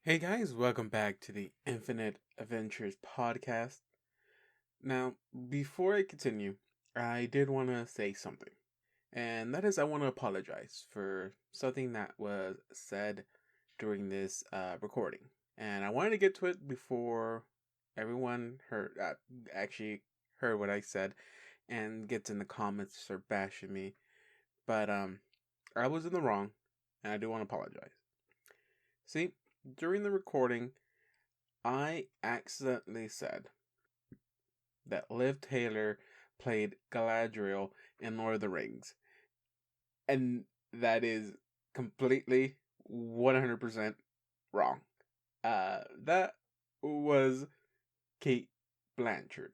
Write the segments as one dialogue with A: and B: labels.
A: Hey guys, welcome back to the Infinite Adventures podcast. Now, before I continue, I did want to say something, and that is I want to apologize for something that was said during this recording. And I wanted to get to it before everyone actually heard what I said and gets in the comments or bashing me. But I was in the wrong, and I do want to apologize. See, during the recording, I accidentally said that Liv Taylor played Galadriel in Lord of the Rings. And that is completely 100% wrong. That was Kate Blanchard,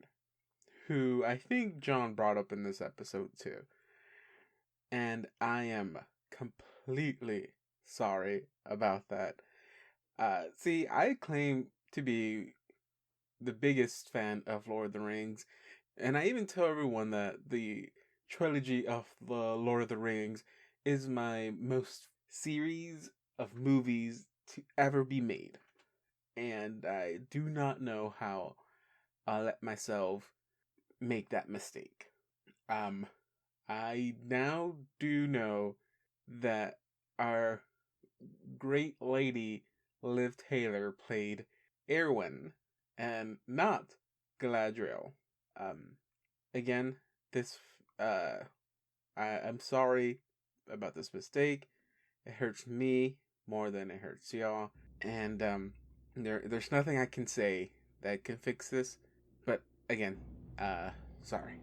A: who I think John brought up in this episode too. And I am completely sorry about that. See, I claim to be the biggest fan of Lord of the Rings, and I even tell everyone that the trilogy of the Lord of the Rings is my most series of movies to ever be made. And I do not know how I let myself make that mistake. I now do know that our great lady Liv Taylor played Erwin and not Galadriel. Again, this I'm sorry about this mistake. It hurts me more than it hurts y'all, and there's nothing I can say that can fix this. But again, sorry.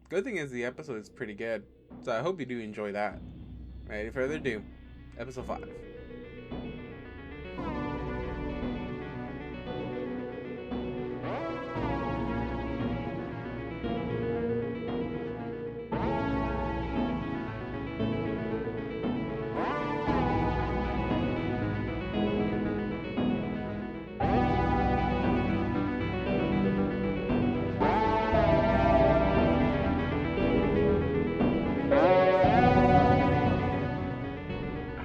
A: Good thing is the episode is pretty good, so I hope you do enjoy that. Without any further ado, episode 5.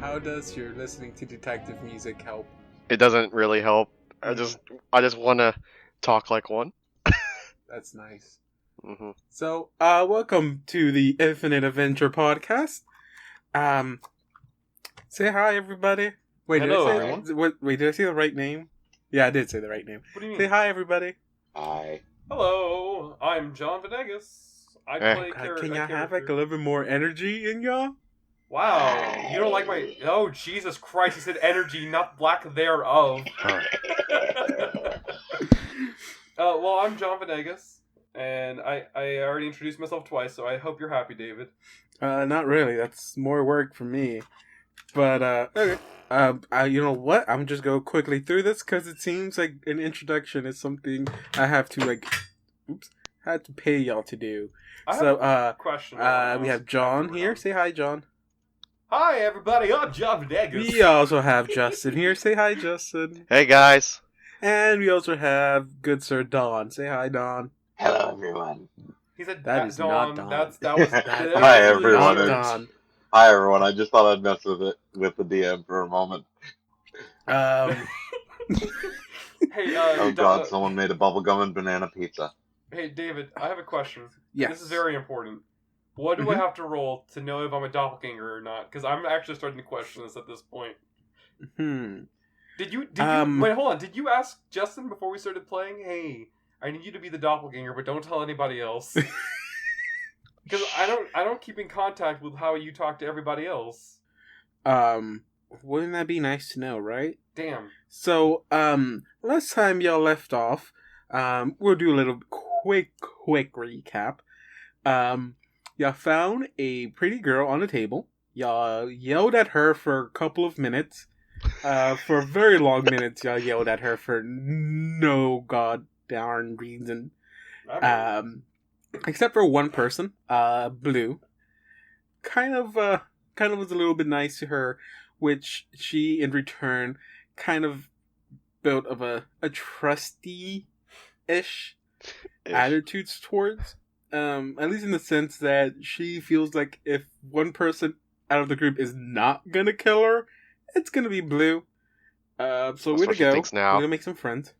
A: How does your listening to detective music help?
B: It doesn't really help. I just want to talk like one.
A: That's nice.
B: Mm-hmm.
A: So, welcome to the Infinite Adventure podcast. Say hi, everybody. Wait,
C: Hello,
A: did I
C: everyone.
A: wait, did I say the right name? Yeah, I did say the right name.
C: What do you mean?
A: Say hi, everybody.
D: Hi.
C: Hello, I'm John Venegas. I play
A: Can y'all have like a little bit more energy in y'all?
C: Wow, you don't like my... Oh, Jesus Christ, he said energy, not lack thereof. Well, I'm John Venegas, and I already introduced myself twice, so I hope you're happy, David.
A: Not really. That's more work for me. But, okay. You know what? I'm just go quickly through this because it seems like an introduction is something I have to, had to pay y'all to do.
C: I have
A: So,
C: a question.
A: we have John here. Say hi, John.
C: Hi, everybody, I'm John Venegas.
A: We also have Justin here. Say hi, Justin.
B: Hey guys.
A: And we also have good Sir Don. Say hi, Don.
D: Hello, everyone.
C: He said
A: That is
C: Dawn.
A: not Dawn.
C: That was...
D: Hi, everyone.
A: Not Don.
D: Hi, everyone. I just thought I'd mess with the DM for a moment.
A: Um,
C: Hey,
D: Oh God, someone made a bubblegum and banana pizza.
C: Hey, David, I have a question.
A: yes.
C: This is very important. What do I have to roll to know if I'm a doppelganger or not? Because I'm actually starting to question this at this point. Did you wait, hold on. Did you ask Justin before we started playing? Hey, I need you to be the doppelganger, but don't tell anybody else. Because I don't keep in contact with how you talk to everybody else.
A: Wouldn't that be nice to know, right?
C: Damn.
A: So, last time y'all left off, we'll do a little quick recap. Y'all found a pretty girl on the table. Y'all yelled at her for a couple of minutes. For very long minutes, y'all yelled at her for no goddamn reason. Except for one person, Blue, kind of was a little bit nice to her, which she in return kind of built of a trusty-ish attitudes towards. At least in the sense that she feels like if one person out of the group is not gonna kill her, it's gonna be Blue. So
B: That's
A: where to
B: what she
A: go?
B: thinks now.
A: We're gonna make some friends.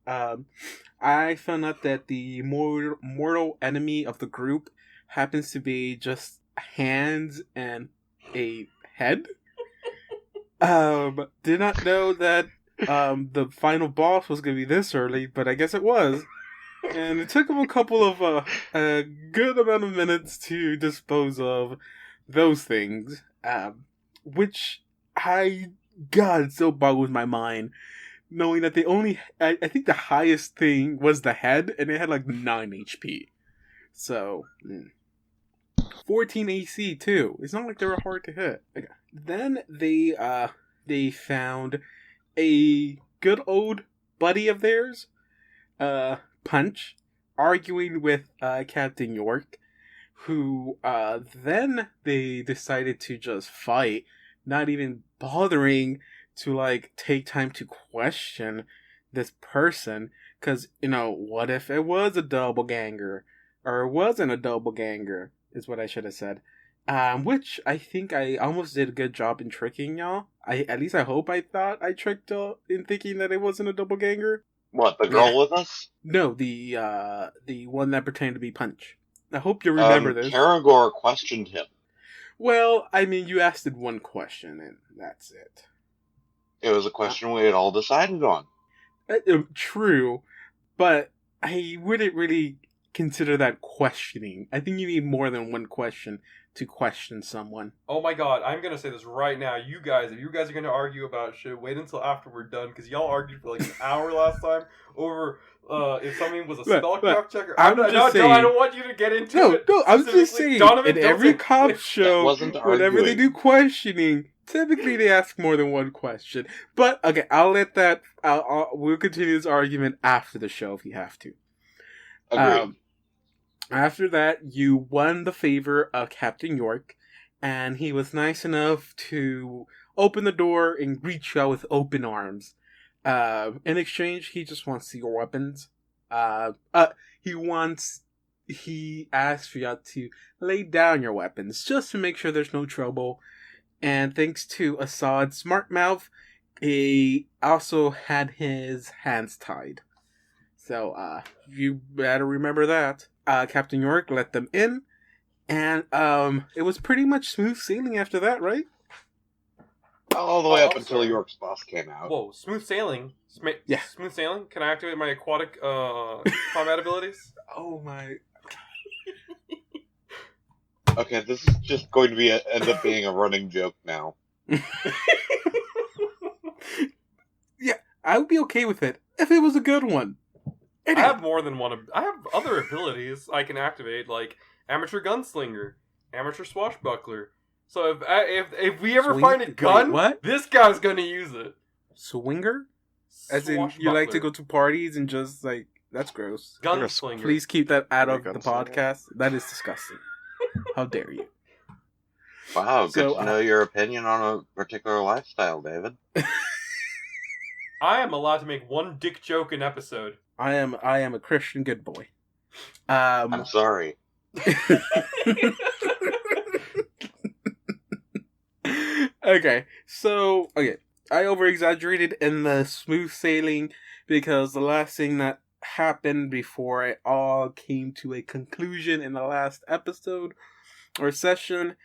A: I found out that the mortal enemy of the group happens to be just hands and a head. Did not know that the final boss was gonna be this early, but I guess it was. And it took him a couple of a good amount of minutes to dispose of those things. Which God, it still boggles my mind. Knowing that I think the highest thing was the head, and it had like 9 HP. So, 14 AC too. It's not like they were hard to hit. Okay. Then they found a good old buddy of theirs, Punch, arguing with Captain York, who then they decided to just fight, not even bothering to like take time to question this person, because what if it was a doppelganger, or it wasn't a doppelganger, is what I should have said. Which I think I almost did a good job in tricking y'all. At least I hope I thought I tricked y'all in thinking that it wasn't a doppelganger.
D: What, the girl with us?
A: No, the one that pretended to be Punch. I hope you remember this.
D: Karagor questioned him.
A: Well, I mean, you asked it one question, and that's it.
D: It was a question we had all decided on.
A: True, but I wouldn't really consider that questioning. I think you need more than one question to question someone.
C: Oh my god, I'm gonna say this right now. You guys, if you guys are gonna argue about shit, wait until after we're done, because y'all argued for like an hour last time over if something was a spellcraft checker. I don't want you to get into it.
A: No, I'm just saying, in every cop show, whenever they do questioning, typically they ask more than one question. But, okay, I'll let that, we'll continue this argument after the show if you have to.
D: Agreed.
A: After that, you won the favor of Captain York, and he was nice enough to open the door and greet you with open arms. In exchange, he just wants your weapons. He asks for you to lay down your weapons, just to make sure there's no trouble. And thanks to Assad's smart mouth, he also had his hands tied. So, you better remember that. Captain York let them in, and it was pretty much smooth sailing after that, right?
D: All the way up until York's boss came out.
C: Whoa, smooth sailing?
A: Yeah.
C: Smooth sailing? Can I activate my aquatic combat abilities?
A: Oh my...
D: Okay, this is just going to end up being a running joke now.
A: Yeah, I would be okay with it if it was a good one.
C: Anyway. I have more than one. I have other abilities I can activate, like Amateur Gunslinger, Amateur Swashbuckler. So if we ever find a gun, this guy's gonna use it.
A: Swinger? As in, you like to go to parties and just, like, that's gross.
C: Gunslinger.
A: Please keep that out of the podcast. That is disgusting. How dare you?
D: Wow, good to know your opinion on a particular lifestyle, David.
C: I am allowed to make one dick joke an episode.
A: I am a Christian good boy.
D: I'm sorry.
A: Okay, I over-exaggerated in the smooth sailing because the last thing that happened before it all came to a conclusion in the last episode or session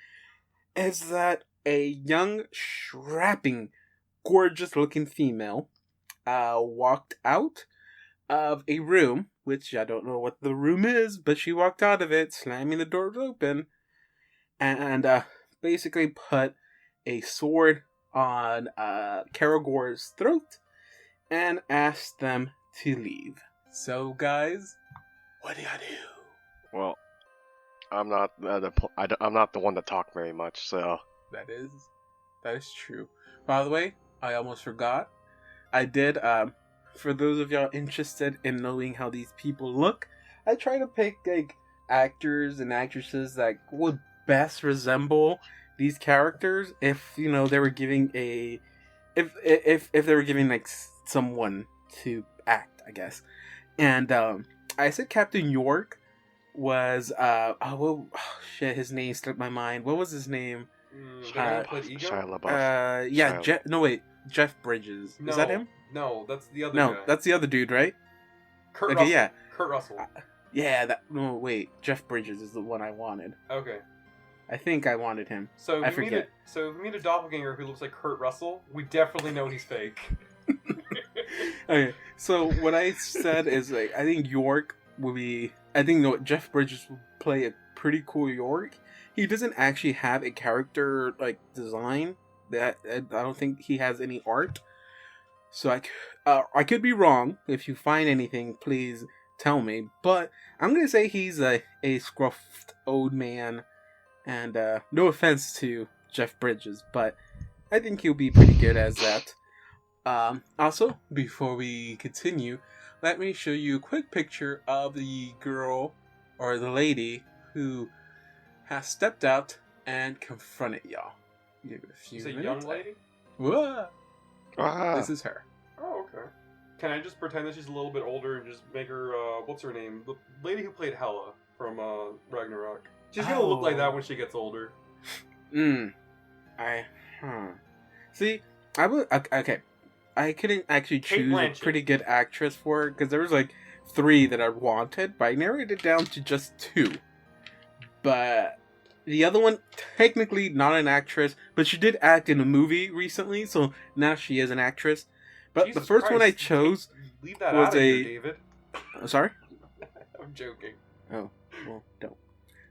A: is that a young, strapping, gorgeous-looking female walked out of a room, which I don't know what the room is, but she walked out of it, slamming the doors open, and basically put a sword on Karagor's throat and asked them to leave. So, guys, what do you do?
B: Well, I'm not the one to talk very much, so
A: that is true. By the way, I almost forgot. I did. For those of y'all interested in knowing how these people look, I try to pick like actors and actresses that would best resemble these characters. If they were giving if they were giving like someone to act, I guess. And I said Captain York was his name slipped my mind. What was his name?
B: Shia LaBeouf.
A: No wait. Jeff Bridges.
C: No,
A: Is that him?
C: No, that's the other
A: No,
C: guy.
A: that's the other dude, right?
C: Kurt
A: Okay,
C: Russell.
A: yeah.
C: Kurt Russell.
A: Yeah, no, wait. Jeff Bridges is the one I wanted.
C: Okay.
A: I think I wanted him.
C: So
A: I
C: if we
A: forget.
C: meet a doppelganger who looks like Kurt Russell, we definitely know he's fake.
A: Okay, so what I said is, like, I think York will be... I think Jeff Bridges will play a pretty cool York. He doesn't actually have a character, like, design. That I don't think he has any art. So I could be wrong. If you find anything, please tell me. But I'm going to say he's a scruffed old man. And no offense to Jeff Bridges, but I think he'll be pretty good as that. Also, before we continue, let me show you a quick picture of the girl, or the lady, who has stepped out and confronted y'all. Give it a few
C: Is it a
A: minutes.
C: young lady?
A: Whoa!
B: Ah.
A: This is her.
C: Oh, okay. Can I just pretend that she's a little bit older and just make her, what's her name? The lady who played Hela from Ragnarok. She's gonna look like that when she gets older.
A: See, I would... Okay. I couldn't actually choose a pretty good actress for her, because there was like 3 that I wanted, but I narrowed it down to just 2. But the other one, technically not an actress, but she did act in a movie recently, so now she is an actress. But
C: Jesus
A: the first
C: Christ,
A: one I chose
C: leave that
A: was
C: out of here, David.
A: Sorry?
C: I'm joking.
A: Oh, well, don't.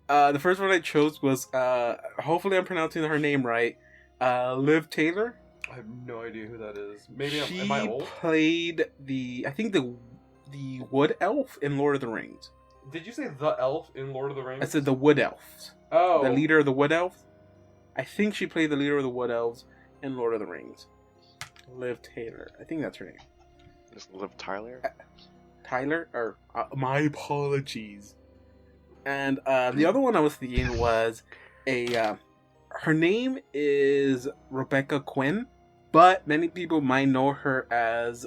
A: The first one I chose was, hopefully I'm pronouncing her name right, Liv Taylor.
C: I have no idea who that is. Maybe
A: She
C: am I old?
A: played the Wood Elf in Lord of the Rings.
C: Did you say the elf in Lord of the Rings?
A: I said the Wood Elves.
C: Oh.
A: The leader of the Wood Elves. I think she played the leader of the Wood Elves in Lord of the Rings. Liv Taylor. I think that's her name.
B: Just Liv Tyler?
A: Tyler? Or, my apologies. And the other one I was thinking was her name is Rebecca Quinn, but many people might know her as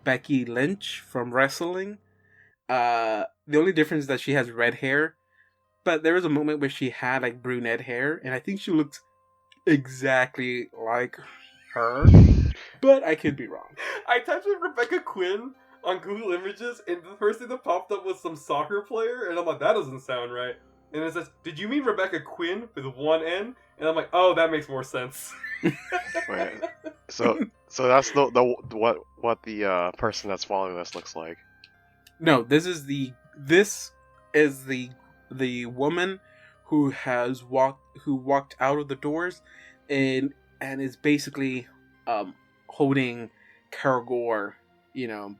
A: Becky Lynch from wrestling. The only difference is that she has red hair, but there was a moment where she had like brunette hair, and I think she looks exactly like her, but I could be wrong.
C: I typed in Rebecca Quinn on Google Images, and the first thing that popped up was some soccer player, and I'm like, that doesn't sound right. And it says, did you mean Rebecca Quinn with 1 N? And I'm like, oh, that makes more sense.
B: Wait, so that's the what the person that's following this looks like.
A: No, this is the woman who walked out of the doors and is basically holding Karagor,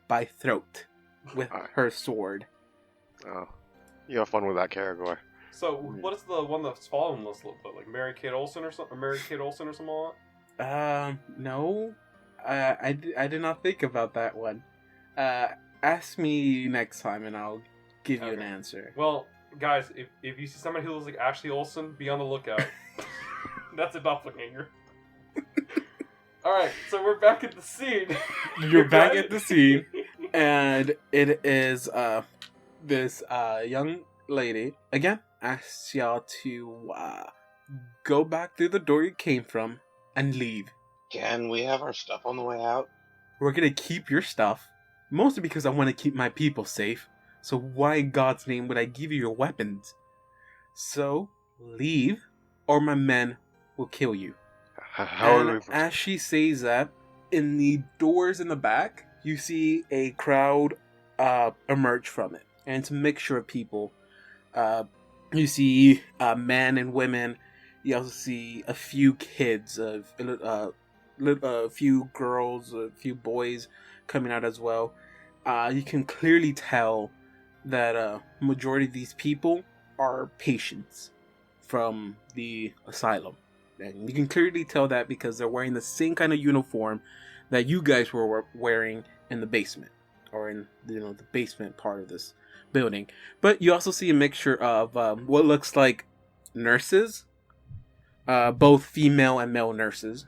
A: by throat with her sword.
B: Oh, you have fun with that, Karagor.
C: So, what is the one that's following this look like? Mary-Kate Olsen or something? Mary-Kate Olsen or something like
A: that? No. I did not think about that one. Ask me next time and I'll give you an answer.
C: Well, guys, if you see somebody who looks like Ashley Olsen, be on the lookout. That's a doppelganger. Alright, so we're back at the scene.
A: You're back at the scene, and it is this young lady. Again, asks y'all to go back through the door you came from and leave.
D: Can we have our stuff on the way out?
A: We're gonna keep your stuff, mostly because I want to keep my people safe. So why in God's name would I give you your weapons? So, leave, or my men will kill you. As she says that, in the doors in the back, you see a crowd emerge from it. And it's a mixture of people. You see men and women. You also see a few kids, a few girls, a few boys coming out as well. You can clearly tell that majority of these people are patients from the asylum. And you can clearly tell that because they're wearing the same kind of uniform that you guys were wearing in the basement. Or in the basement part of this building. But you also see a mixture of what looks like nurses. Both female and male nurses.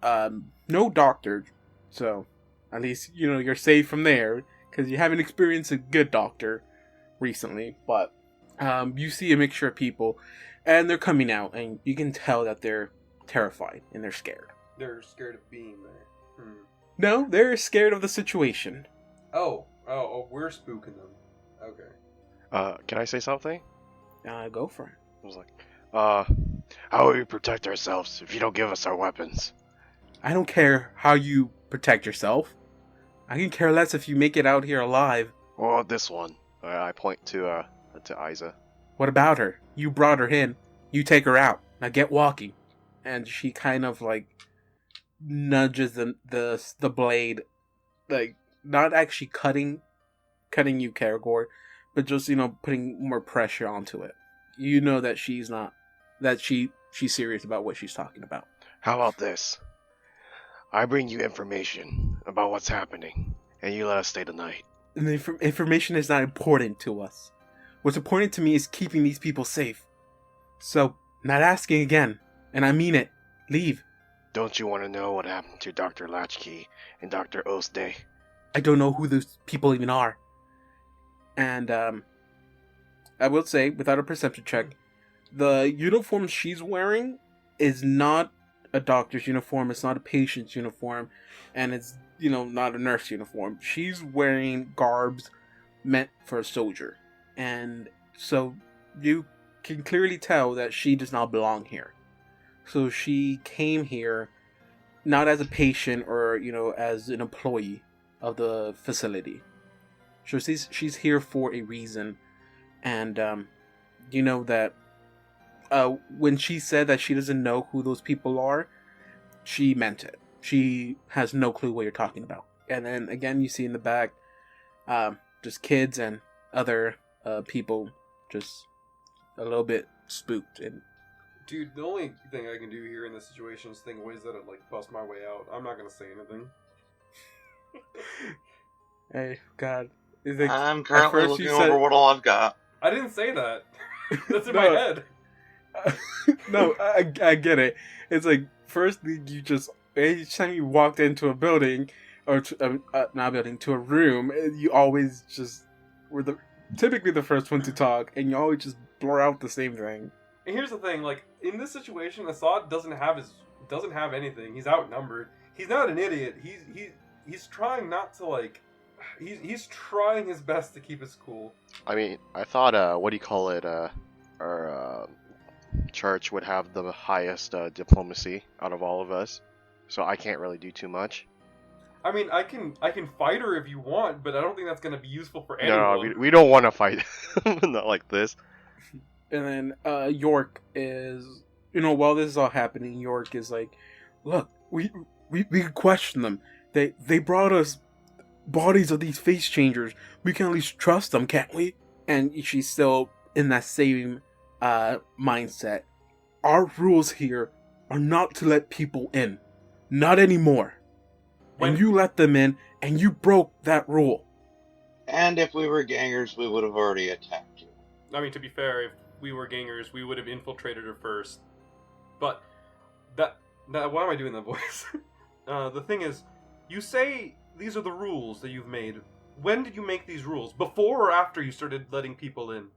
A: No doctor. So, at least, you're safe from there. Because you haven't experienced a good doctor recently. But you see a mixture of people. And they're coming out. And you can tell that they're terrified. And they're scared.
C: They're scared of being there.
A: No, they're scared of the situation.
C: Oh, we're spooking them. Okay.
B: Can I say something?
A: Go for it.
B: I was like, how will we protect ourselves if you don't give us our weapons?
A: I don't care how you protect yourself. I can care less if you make it out here alive.
B: Well, this one. I point to Isa.
A: What about her? You brought her in. You take her out. Now get walking. And she kind of like nudges the blade, like not actually cutting you, Karagor, but just putting more pressure onto it. You know that she's serious about what she's talking about.
B: How about this? I bring you information about what's happening, and you let us stay the night.
A: And the information is not important to us. What's important to me is keeping these people safe. So, not asking again, and I mean it. Leave.
B: Don't you want to know what happened to Dr. Latchkey and Dr. Osday?
A: I don't know who those people even are. And, I will say, without a perception check, the uniform she's wearing is not a doctor's uniform, it's not a patient's uniform, and it's, not a nurse uniform. She's wearing garbs meant for a soldier. And so you can clearly tell that she does not belong here. So she came here not as a patient or, as an employee of the facility. So she's here for a reason. And, that when she said that she doesn't know who those people are, she meant it. She has no clue what you're talking about. And then, again, you see in the back, just kids and other people just a little bit spooked. And
C: dude, the only thing I can do here in this situation is think of ways that I'd bust my way out. I'm not gonna say anything.
A: Hey, God.
D: I'm currently looking over what all I've got.
C: I didn't say that. That's in my head.
A: No, I get it. It's like, first you just, each time you walked into a building, or not a building, to a room, you always just were typically the first one to talk, and you always just blur out the same thing.
C: And here's the thing, in this situation, Assad doesn't have anything. He's outnumbered. He's not an idiot. He's trying not to he's trying his best to keep his cool.
B: I mean, I thought our church would have the highest diplomacy out of all of us, so I can't really do too much.
C: I mean, I can fight her if you want, but I don't think that's going to be useful for anyone.
B: No, we don't want to fight. Not like this.
A: And then York is, while this is all happening, York is like, look, we can question them. They brought us bodies of these face changers. We can at least trust them, can't we? And she's still in that same mindset. Our rules here are not to let people in. Not anymore. And you let them in, and you broke that rule.
D: And if we were gangers, we would have already attacked you.
C: I mean, to be fair, if we were gangers, we would have infiltrated her first. But that why am I doing that voice? The thing is, you say these are the rules that you've made. When did you make these rules? Before or after you started letting people in?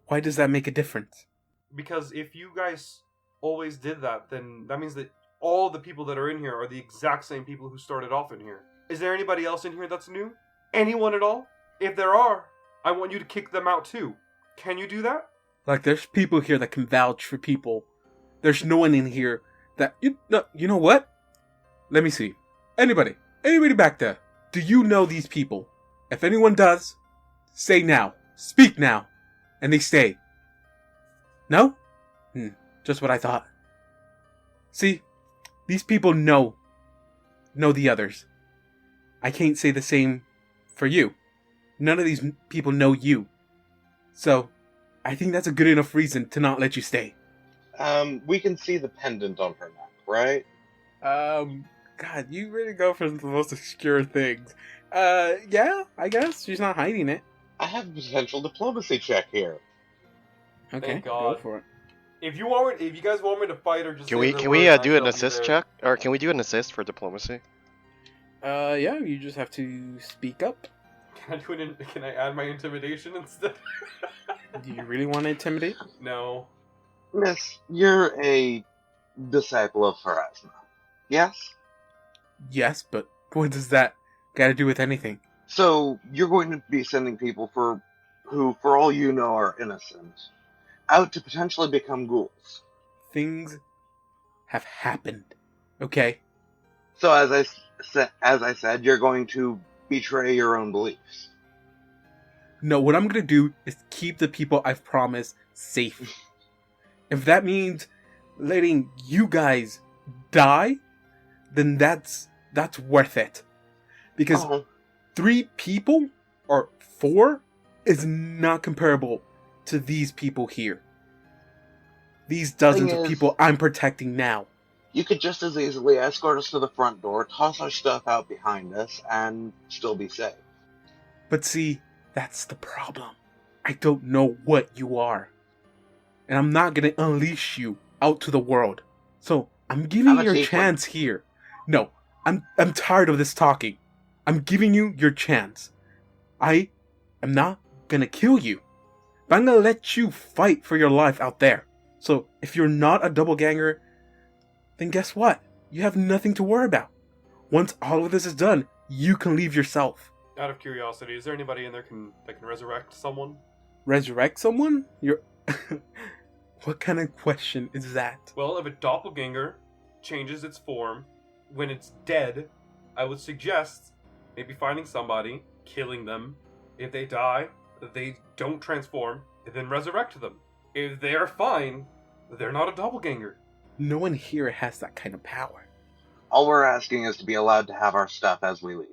A: Why does that make a difference?
C: Because if you guys always did that, then that means that all the people that are in here are the exact same people who started off in here. Is there anybody else in here that's new? Anyone at all? If there are, I want you to kick them out too. Can you do that?
A: There's people here that can vouch for people. There's no one in here that... You know what? Let me see. Anybody back there, do you know these people? If anyone does, say now. Speak now. And they stay. No? Just what I thought. See, these people know the others. I can't say the same for you. None of these people know you. So, I think that's a good enough reason to not let you stay.
D: We can see the pendant on her neck, right?
A: God, you really go for the most obscure things. Yeah, I guess. She's not hiding it.
D: I have a potential diplomacy check here.
A: Okay,
C: Thank God.
A: Go for it.
C: If you guys want me to fight or just
B: Can we do an assist check, or can we do an assist for diplomacy?
A: Yeah, you just have to speak up.
C: Can I add my intimidation instead?
A: Do you really want to intimidate?
C: No.
D: Miss, you're a disciple of Pharasma. Yes?
A: Yes, but What does that got to do with anything?
D: So you're going to be sending people who, for all you know, are innocent, out to potentially become ghouls.
A: Things have happened. Okay?
D: So as I said, you're going to betray your own beliefs.
A: No, what I'm going to do is keep the people I've promised safe. If that means letting you guys die, then that's worth it. Because 3 people or 4 is not comparable to these people here. These dozens of people I'm protecting now.
D: You could just as easily escort us to the front door, toss our stuff out behind us, and still be safe.
A: But see, that's the problem. I don't know what you are. And I'm not going to unleash you out to the world. So, I'm giving you your chance here. No, I'm tired of this talking. I'm giving you your chance. I am not going to kill you. But I'm going to let you fight for your life out there. So, if you're not a doppelganger, then guess what? You have nothing to worry about. Once all of this is done, you can leave yourself.
C: Out of curiosity, is there anybody in there that can resurrect someone?
A: Resurrect someone? You're... What kind of question is that?
C: Well, if a doppelganger changes its form when it's dead, I would suggest maybe finding somebody, killing them. If they die, they don't transform, and then resurrect them. If they are fine, they're not a doppelganger.
A: No one here has that kind of power.
D: All we're asking is to be allowed to have our stuff as we leave.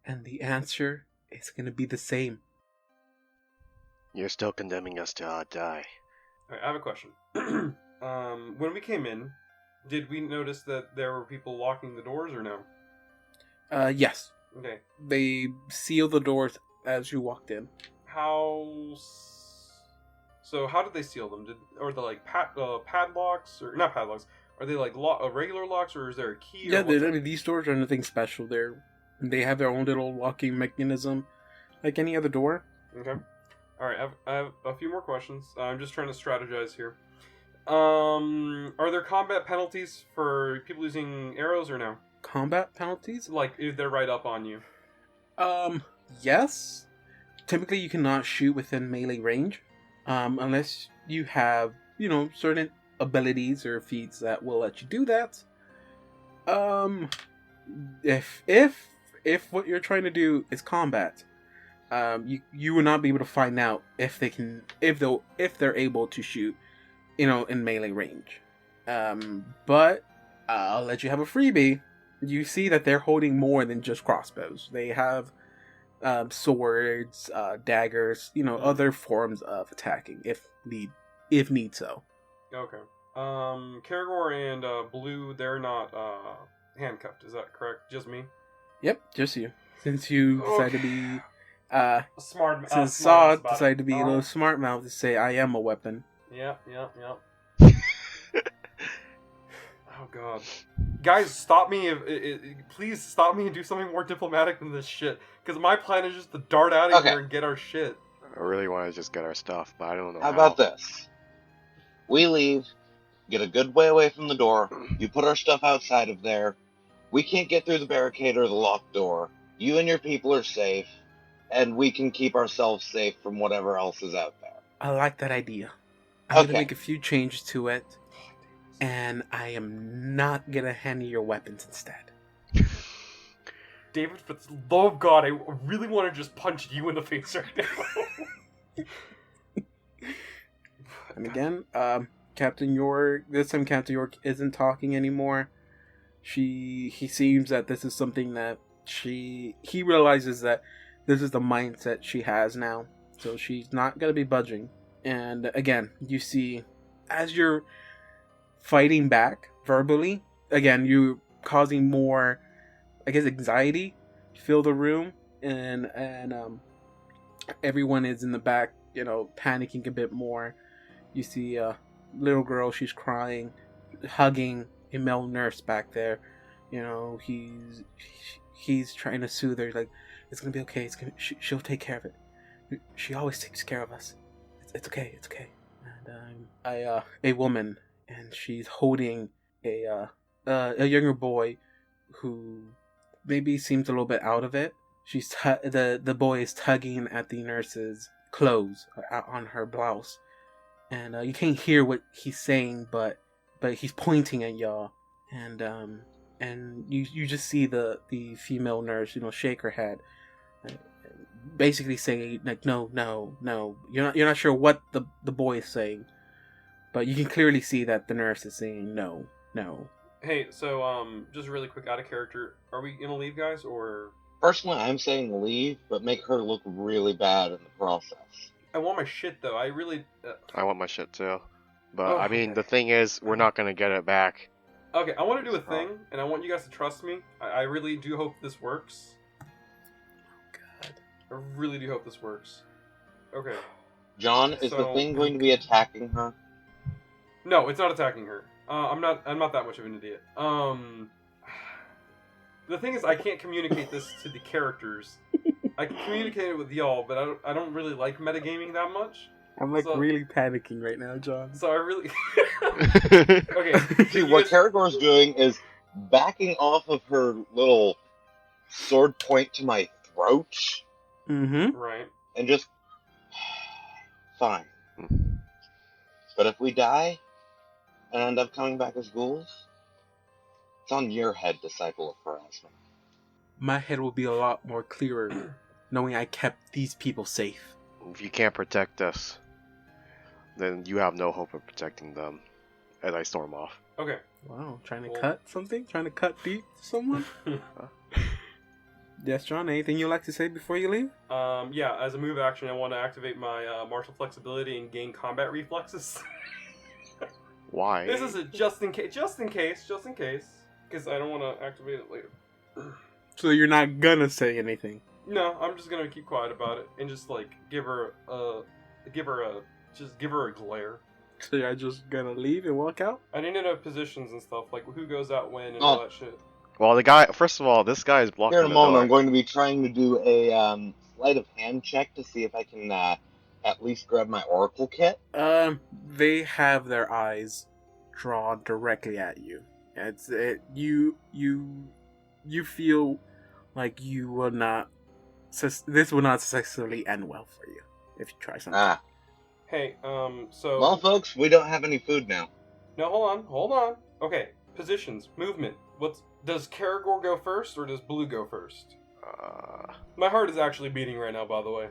A: And the answer is going to be the same.
B: You're still condemning us to die.
C: Alright, I have a question. When we came in, did we notice that there were people locking the doors or no?
A: Yes.
C: Okay.
A: They seal the doors as you walked in.
C: So how did they seal them? Or the like padlocks or not padlocks? Are they like regular locks or is there a key?
A: Yeah, these doors are nothing special. They have their own little locking mechanism, like any other door.
C: Okay. All right. I have a few more questions. I'm just trying to strategize here. Are there combat penalties for people using arrows or no?
A: Combat penalties?
C: Like if they're right up on you.
A: Yes. Typically, you cannot shoot within melee range. Unless you have, certain abilities or feats that will let you do that. If what you're trying to do is combat, you will not be able to find out if they're able to shoot, in melee range. But I'll let you have a freebie. You see that they're holding more than just crossbows. They have swords, daggers, other forms of attacking if need so.
C: Okay. Karagor and Blue, they're not handcuffed. Is that correct? Just me?
A: Yep, just you. Since you decided to be since Saw decided to be a little smart mouth to say I am a weapon.
C: Yep. Oh god. Guys, stop me! Please stop me and do something more diplomatic than this shit. Because my plan is just to dart out of here and get our shit.
B: I really want to just get our stuff, but I don't know how.
D: How about this? We leave, get a good way away from the door, you put our stuff outside of there, we can't get through the barricade or the locked door, you and your people are safe, and we can keep ourselves safe from whatever else is out there.
A: I like that idea. I'm going to make a few changes to it. And I am not going to hand you your weapons instead.
C: David, for the love of God, I really want to just punch you in the face right now.
A: And again, Captain York, this time Captain York isn't talking anymore. He seems that this is something that he realizes that this is the mindset she has now. So she's not going to be budging. And again, you see, as you're fighting back verbally, again, you causing more, anxiety fill the room, and everyone is in the back, panicking a bit more. You see a little girl, she's crying, hugging a male nurse back there. He's trying to soothe her, like, it's gonna be okay. She'll take care of it. She always takes care of us. It's okay. And a woman. And she's holding a younger boy who maybe seems a little bit out of it. The boy is tugging at the nurse's clothes on her blouse, and you can't hear what he's saying, but he's pointing at y'all, and you just see the female nurse, shake her head, basically saying like, no, you're not sure what the boy is saying, but you can clearly see that the nurse is saying no.
C: Hey, so just really quick, out of character, are we gonna leave, guys, or?
D: Personally, I'm saying leave, but make her look really bad in the process.
C: I want my shit though. I really.
B: I want my shit too, but I mean, the thing is, we're not gonna get it back.
C: Okay, I want to do a thing, and I want you guys to trust me. I really do hope this works.
A: God.
C: I really do hope this works. Okay.
D: John, is the thing going to be attacking her?
C: No, it's not attacking her. I'm not that much of an idiot. The thing is, I can't communicate this to the characters. I can communicate it with y'all, but I don't really like metagaming that much.
A: I'm really panicking right now, John.
C: So I really... Okay.
D: See, what Karagor's doing is backing off of her little sword point to my throat.
A: Mm-hmm.
C: Right.
D: And just... Fine. But if we die and end up coming back as ghouls, it's on your head, disciple of harassment.
A: My head will be a lot more clearer knowing I kept these people safe.
B: If you can't protect us, then you have no hope of protecting them. As I storm off.
C: Okay.
A: Wow, trying to cut something? Trying to cut deep to someone? Yes, John, anything you'd like to say before you leave?
C: Yeah, as a move action, I want to activate my martial flexibility and gain combat reflexes.
B: Why?
C: This is just in case. Because I don't want to activate it later.
A: So you're not gonna say anything?
C: No, I'm just gonna keep quiet about it and just like give her a glare.
A: So you're just gonna leave and walk out?
C: I need to know positions and stuff, like who goes out when and all that shit.
B: Well, first of all, this guy is blocking
D: Here in a
B: the
D: moment,
B: door.
D: I'm going to be trying to do a sleight of hand check to see if I can at least grab my oracle kit.
A: They have their eyes drawn directly at you. You feel like this will not successfully end well for you if you try something.
C: Hey, so...
D: Well, folks, we don't have any food now.
C: No, hold on. Okay, positions, movement. Does Karagor go first, or does Blue go first? My heart is actually beating right now, by the way.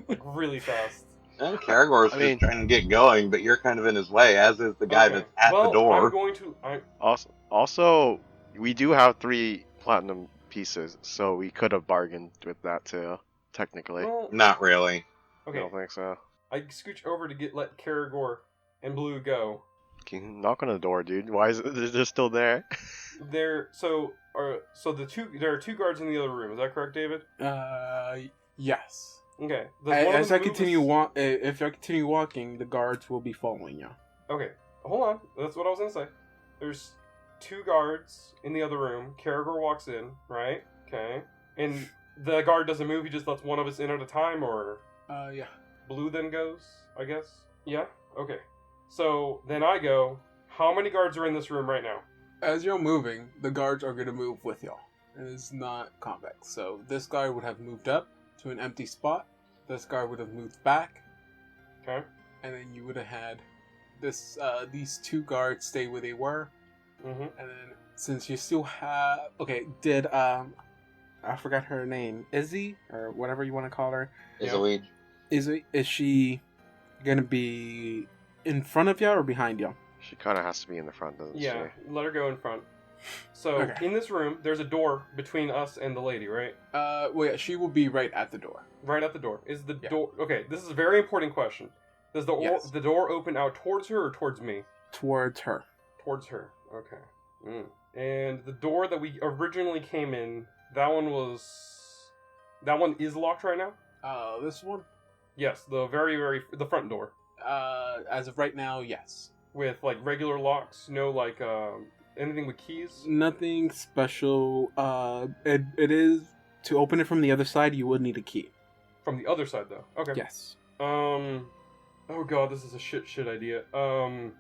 C: Like, really fast.
D: And Karagor's just trying to get going, but you're kind of in his way, as is the guy that's at the door.
C: I'm going to...
B: Also, we do have 3 platinum pieces, so we could have bargained with that too, technically.
C: Well,
D: not really.
C: Okay.
B: I don't think so.
C: I scooch over to let Karagor and Blue go.
B: Can you knock on the door, dude? Why is it they're still there?
C: There are 2 guards in the other room. Is that correct, David?
A: Yes.
C: Okay.
A: If I continue walking, the guards will be following you.
C: Okay. Hold on. That's what I was gonna say. There's 2 guards in the other room. Karagor walks in, right? Okay. And the guard doesn't move. He just lets one of us in at a time, or?
A: Yeah.
C: Blue then goes, I guess? Yeah? Okay. So, then I go, how many guards are in this room right now?
A: As you're moving, the guards are going to move with y'all. It is not convex. So, this guy would have moved up to an empty spot. This guy would have moved back.
C: Okay.
A: And then you would have had these 2 guards stay where they were.
C: Mm-hmm.
A: And then, since you still have... Okay, did, I forgot her name. Izzy? Or whatever you want to call her.
D: Izzy.
A: Is she gonna be in front of y'all or behind y'all?
B: She kind of has to be in the front, doesn't she?
C: Yeah, let her go in front. So, in this room, there's a door between us and the lady, right?
A: Well, yeah, she will be right at the door.
C: Right at the door. Is the door... Okay, this is a very important question. Does the door open out towards her or towards me?
A: Towards her.
C: Towards her. Okay. And the door that we originally came in, that one is locked right now?
A: This one?
C: Yes, the the front door.
A: As of right now, yes.
C: With, like, regular locks? No, like, anything with keys?
A: Nothing special. It is... To open it from the other side, you would need a key.
C: From the other side, though? Okay.
A: Yes.
C: Oh god, this is a shit idea.
A: Damn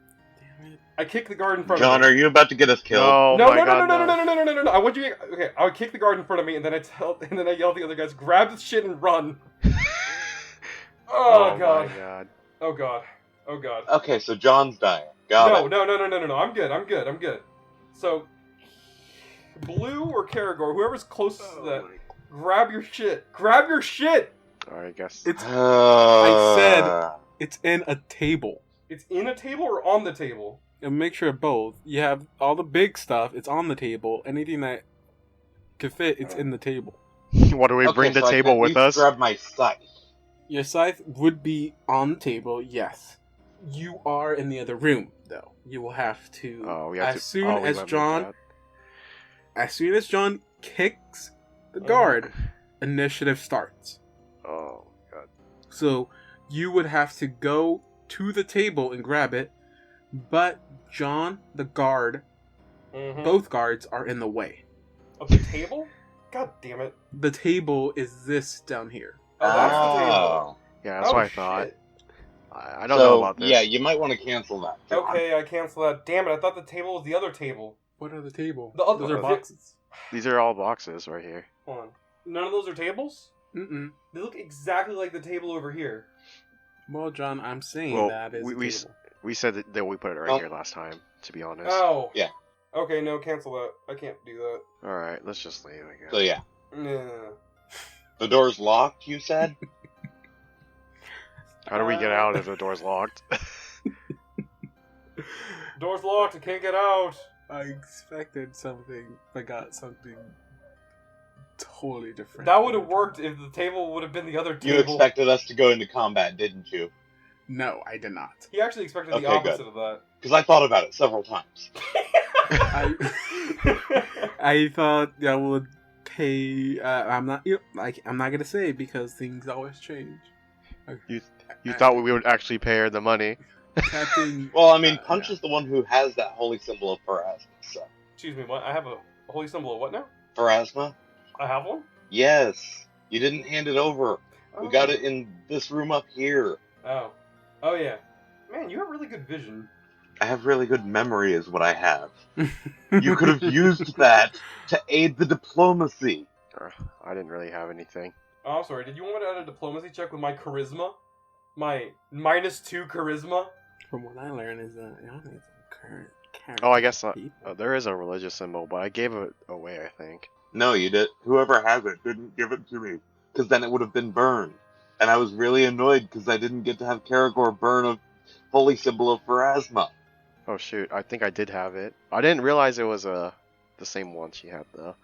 C: I kick the guard in front
D: John,
C: of me.
D: are you about to get us killed?
B: Oh
C: No,
B: my
C: no,
B: god,
C: no, no, no, no, no, no, no, no, no. I want you. Okay, I would kick the guard in front of me, and then I yell at the other guys, grab the shit and run. Oh god.
B: my god.
C: Oh god. Oh god.
D: Okay, so John's dying. Got it.
C: No. I'm good. So, Blue or Karagor, whoever's closest to that, grab your shit. Grab your shit.
B: Alright, I guess.
A: It's I said it's in a table.
C: It's in a table or on the table?
A: A mixture of both. You have all the big stuff, it's on the table. Anything that could fit, it's in the table.
B: What do we bring the table with us?
D: Grab my scythe.
A: Your scythe would be on the table, yes. You are in the other room, though. You will have to. As soon as John kicks the guard, initiative starts.
B: Oh god.
A: So you would have to go to the table and grab it, but John, the guard, both guards are in the way.
C: Of the table? God damn it.
A: The table is this down here.
C: Oh, that's the table.
B: Yeah, that's what I thought.
C: Shit.
B: I don't know about this.
D: Yeah, you might want to cancel that. John.
C: Okay, I cancel that. Damn it, I thought the table was the other table.
A: What are the table?
C: The other-
A: Those are boxes.
B: These are all boxes right here.
C: Hold on. None of those are tables?
A: Mm-mm.
C: They look exactly like the table over here.
A: Well, John, I'm saying
B: Well,
A: that is
B: we
A: a table.
B: We said that we put it right here last time, to be honest.
C: Oh.
D: Yeah.
C: Okay, no, cancel that. I can't do that.
B: Alright, let's just leave, I guess.
D: So yeah,
C: Nah.
D: the door's locked. You said.
B: How do we get out if the door's locked?
C: Door's locked, I can't get out.
A: I expected something, but got something totally different.
C: That would have worked if the table would have been the other
D: You
C: table.
D: expected us to go into combat, didn't you?
A: No, I did not.
C: He actually expected the
D: Okay,
C: opposite
D: good.
C: of that.
D: Because I thought about it several times.
A: I thought I would pay. I'm not gonna say because things always change.
B: You thought we would actually pay her the money.
A: Captain.
D: Well, I mean, Punch is the one who has that holy symbol of Pharasma. So.
C: Excuse me, what? I have a holy symbol of what now?
D: Pharasma?
C: I have one?
D: Yes. You didn't hand it over. We
C: Oh.
D: got it in this room up here.
C: Oh. Oh, yeah. Man, you have really good vision.
D: I have really good memory is what I have. You could have used that to aid the diplomacy.
B: I didn't really have anything.
C: Oh, I'm sorry. Did you want me to add a diplomacy check with my charisma? My -2 charisma?
A: From what I learned is that it's current.
B: Oh, I guess there is a religious symbol, but I gave it away, I think.
D: No, you did. Whoever has it didn't give it to me. Because then it would have been burned. And I was really annoyed because I didn't get to have Karagor burn a holy symbol of Pharasma.
B: Oh shoot, I think I did have it. I didn't realize it was the same one she had though.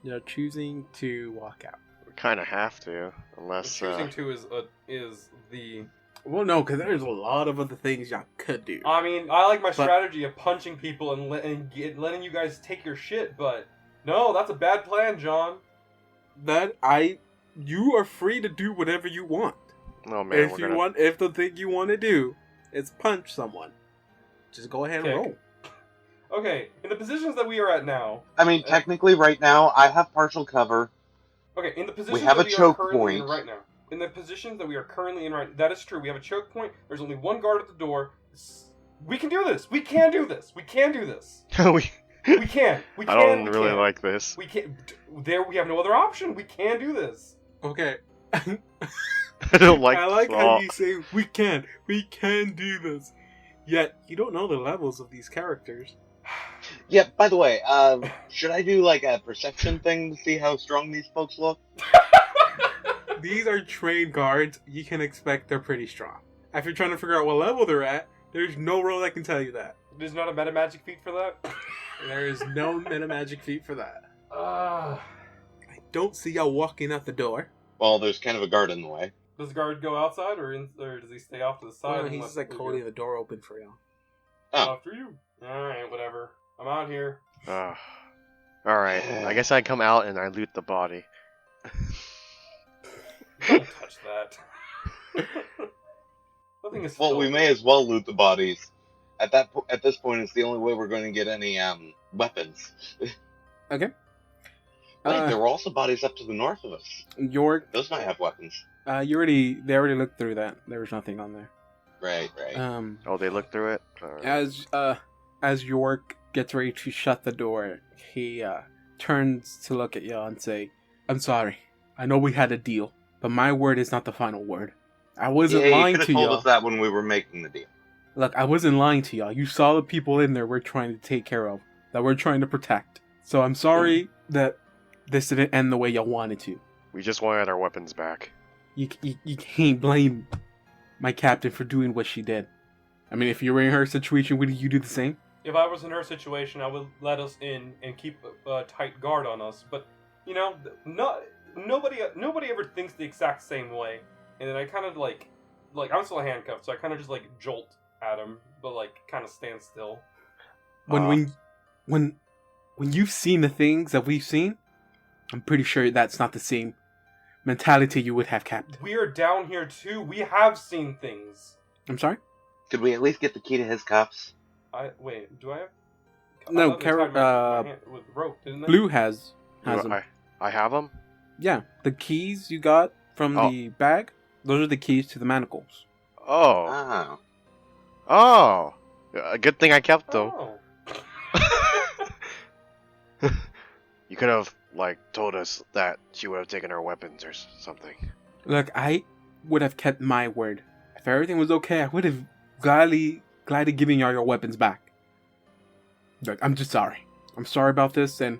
A: You're choosing to walk out.
B: We kind of have to, unless.
C: Choosing to is the...
A: Well, no, because there's a lot of other things y'all could do.
C: I mean, I like my strategy of punching people and letting you guys take your shit, but... No, that's a bad plan, John.
A: You are free to do whatever you want.
B: Oh man,
A: if the thing you want to do is punch someone, just go ahead and roll.
C: Okay, in the positions that we are at now.
D: I mean, technically, right now, I have partial cover.
C: Okay, in the positions
D: have
C: that
D: a
C: we are
D: choke
C: currently in
D: point.
C: right now. In the positions that we are currently in right, that is true. We have a choke point. There's only one guard at the door. We can do this. We can do this. We can do this.
B: we
C: can.
B: I don't really like this.
C: We can. We have no other option. We can do this.
A: Okay.
B: I don't like.
A: I like how you say we can do this. Yet you don't know the levels of these characters.
D: Yeah, by the way, should I do like a perception thing to see how strong these folks look?
A: These are trained guards. You can expect they're pretty strong. If you're trying to figure out what level they're at, there's no roll that can tell you that.
C: There's not a meta magic feat for that.
A: There is no meta magic feat for that.
C: Ah.
A: I don't see y'all walking out the door.
D: Well, there's kind of a guard in the way.
C: Does the guard go outside, or does he stay off to the side?
A: He's just like holding the door open for y'all.
D: Oh.
C: After you. Alright, whatever. I'm out here.
B: Alright, I guess I come out and I loot the body.
C: Don't touch that. Nothing is
D: Well, we may as well loot the bodies. At this point, it's the only way we're going to get any weapons.
A: Okay.
D: Wait, there were also bodies up to the north of us.
A: York.
D: Those might have weapons.
A: They already looked through that. There was nothing on there.
D: Right.
B: Oh, they look through it?
A: As York gets ready to shut the door, he turns to look at y'all and say, "I'm sorry. I know we had a deal, but my word is not the final word. I wasn't lying
D: you could
A: to
D: have told
A: y'all.
D: us that when we were making the deal.
A: Look, I wasn't lying to y'all. You saw the people in there we're trying to take care of, that we're trying to protect. So I'm sorry that this didn't end the way y'all wanted to.
B: We just wanted our weapons back.
A: You can't blame my captain for doing what she did. I mean, if you were in her situation, would you do the same?"
C: If I was in her situation, I would let us in and keep a tight guard on us. But, you know, nobody ever thinks the exact same way. And then I kind of like I'm still handcuffed, so I kind of just like jolt at him, but like kind of stand still.
A: When you've seen the things that we've seen, I'm pretty sure that's not the same mentality you would have, Captain.
C: We are down here too. We have seen things.
A: I'm sorry?
D: Could we at least get the key to his cuffs?
C: Do I have?
A: No,
C: I thought they tied my hand with rope, didn't they?
A: Blue has them.
B: I have them?
A: Yeah, the keys you got from the bag, those are the keys to the manacles.
B: Oh. Oh. A good thing I kept them.
C: Oh.
B: You could have, told us that she would have taken our weapons or something.
A: Look, I would have kept my word. If everything was okay, I would have gladly given y'all your weapons back. Look, I'm just sorry. I'm sorry about this, and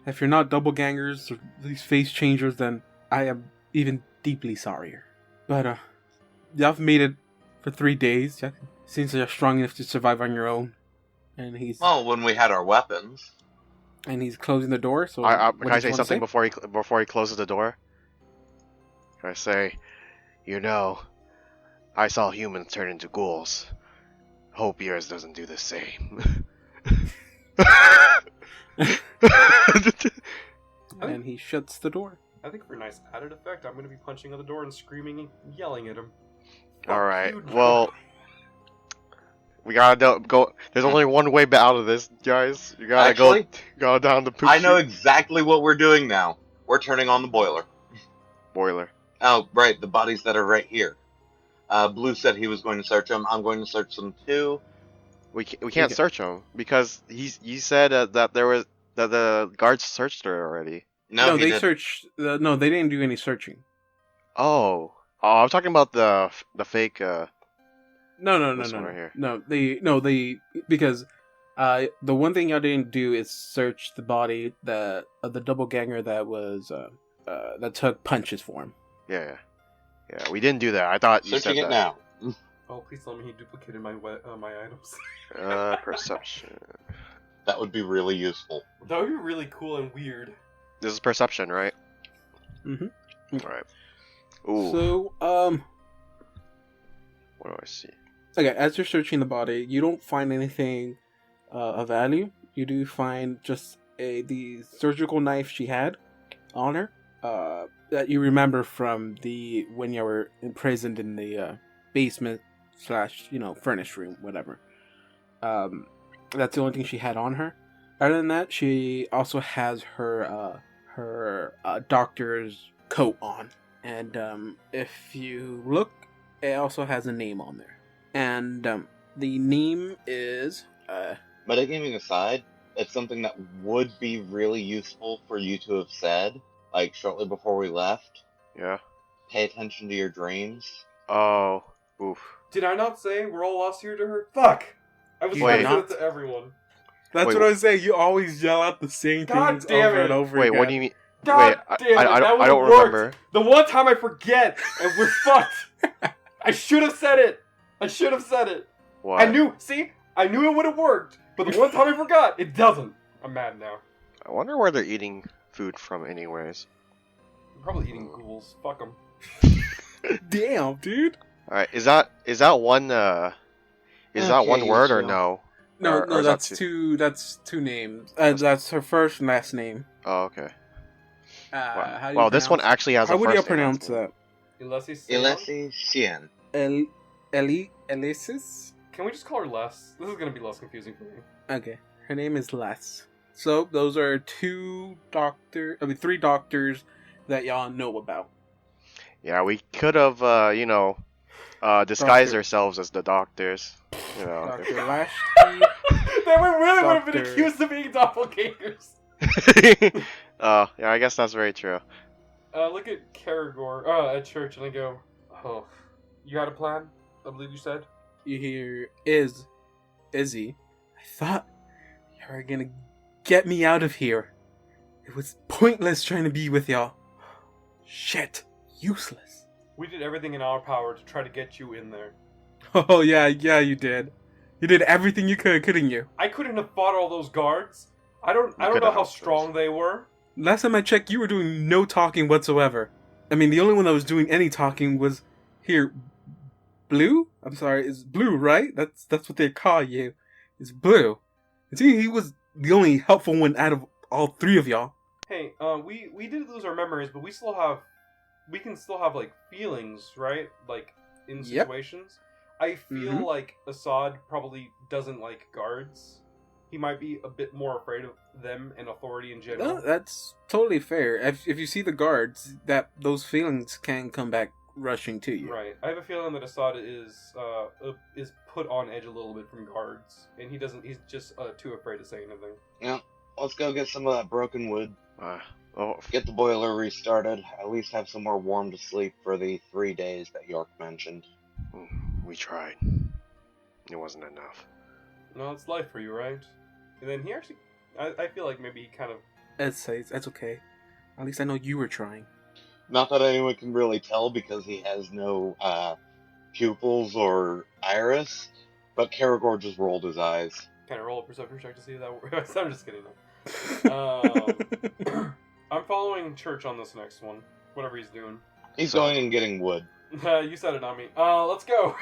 A: if you're not doppelgangers or these face changers, then I am even deeply sorrier. But, y'all have made it for 3 days. Seems like you're strong enough to survive on your own. And
D: Well, when we had our weapons.
A: And he's closing the door, so...
B: Can I say something before he closes the door? Can I say, I saw humans turn into ghouls. Hope yours doesn't do the same.
A: And he shuts the door.
C: I think for a nice added effect, I'm going to be punching on the door and screaming and yelling at him.
B: Alright, well... We gotta go. There's only one way out of this, guys. You gotta go down the poop
D: I know
B: chute.
D: exactly what we're doing now. We're turning on the boiler.
B: Boiler.
D: Oh, right, the bodies that are right here. Blue said he was going to search them. I'm going to search them too.
B: We can't search them because you said that the guards searched her already.
A: No, they searched. No, they didn't do any searching.
B: Oh, I'm talking about the fake.
A: No.
B: Right here.
A: They because the one thing y'all didn't do is search the body of the doppelganger that was that took punches for him.
B: Yeah, we didn't do that. I thought you
D: searching
B: said
D: it
B: that.
D: now.
C: Oh, please tell me he duplicated my items.
B: Perception.
D: That would be really useful.
C: That would be really cool and weird.
B: This is perception, right?
A: Mm-hmm.
B: All right. Ooh.
A: So,
B: what do I see?
A: Okay, as you're searching the body, you don't find anything of value. You do find just the surgical knife she had on her that you remember from when you were imprisoned in the basement / furnace room, whatever. That's the only thing she had on her. Other than that, she also has her doctor's coat on, and if you look, it also has a name on there. And the name is...
D: Metagaming aside, it's something that would be really useful for you to have said, shortly before we left.
B: Yeah.
D: Pay attention to your dreams.
B: Oh, oof.
C: Did I not say we're all lost here to her? Fuck! I was trying to say it to everyone.
A: That's what I was saying. You always yell out the same things over and over again.
B: Wait, what do you mean?
C: God damn it,
B: I
C: that
B: don't remember.
C: The one time I forget, and we're fucked. I should have said it.
B: What?
C: I knew it would have worked, but the one time I forgot, it doesn't. I'm mad now.
B: I wonder where they're eating food from anyways.
C: I'm probably eating ghouls. Fuck them.
A: Damn, dude.
B: Alright, is that one one word or no?
A: No, that's two names. That's her first and last name.
B: Oh, okay.
A: Wow,
B: this one actually has a first name.
A: How would you pronounce that?
D: Elesi
A: Elisis?
C: Can we just call her Les? This is gonna be less confusing for me.
A: Okay. Her name is Les. So, those are three doctors that y'all know about.
B: Yeah, we could have, disguise ourselves as the doctors. You know.
A: Dr. Lashley.
C: Then we really would have been
A: Doctor-
C: accused of being doppelgangers.
B: Yeah, I guess that's very true.
C: Look at Karagor at church, and I go, "Oh, you had a plan? I believe you said."
A: You hear Izzy. I thought you were gonna get me out of here. It was pointless trying to be with y'all. Shit, useless.
C: We did everything in our power to try to get you in there.
A: Oh yeah, you did. You did everything you could, couldn't you?
C: I couldn't have fought all those guards. I don't know how strong they were.
A: Last time I checked, you were doing no talking whatsoever. I mean, the only one that was doing any talking was here. Blue? I'm sorry, it's Blue, right? That's what they call you. It's Blue. And see, he was the only helpful one out of all three of y'all.
C: Hey, we did lose our memories, but we can still have like feelings, right? Like in situations. I feel like Assad probably doesn't like guards. He might be a bit more afraid of them and authority in general.
A: No, that's totally fair. If you see the guards, those feelings can come back rushing to you.
C: Right. I have a feeling that Assad is put on edge a little bit from guards, and he's just too afraid to say anything.
D: Yeah, let's go get some of that broken wood.
B: Oh,
D: Get the boiler restarted. At least have somewhere warm to sleep for the 3 days that York mentioned.
B: we tried. It wasn't enough.
C: No, it's life for you, right? And then he actually, I feel like maybe he kind of...
A: That's okay. At least I know you were trying.
D: Not that anyone can really tell because he has no pupils or iris, but Karagor just rolled his eyes.
C: Can I roll a perception check to see if that works? I'm just kidding. I'm following Church on this next one. Whatever he's doing.
D: He's going and getting wood.
C: You said it, not me. Let's go.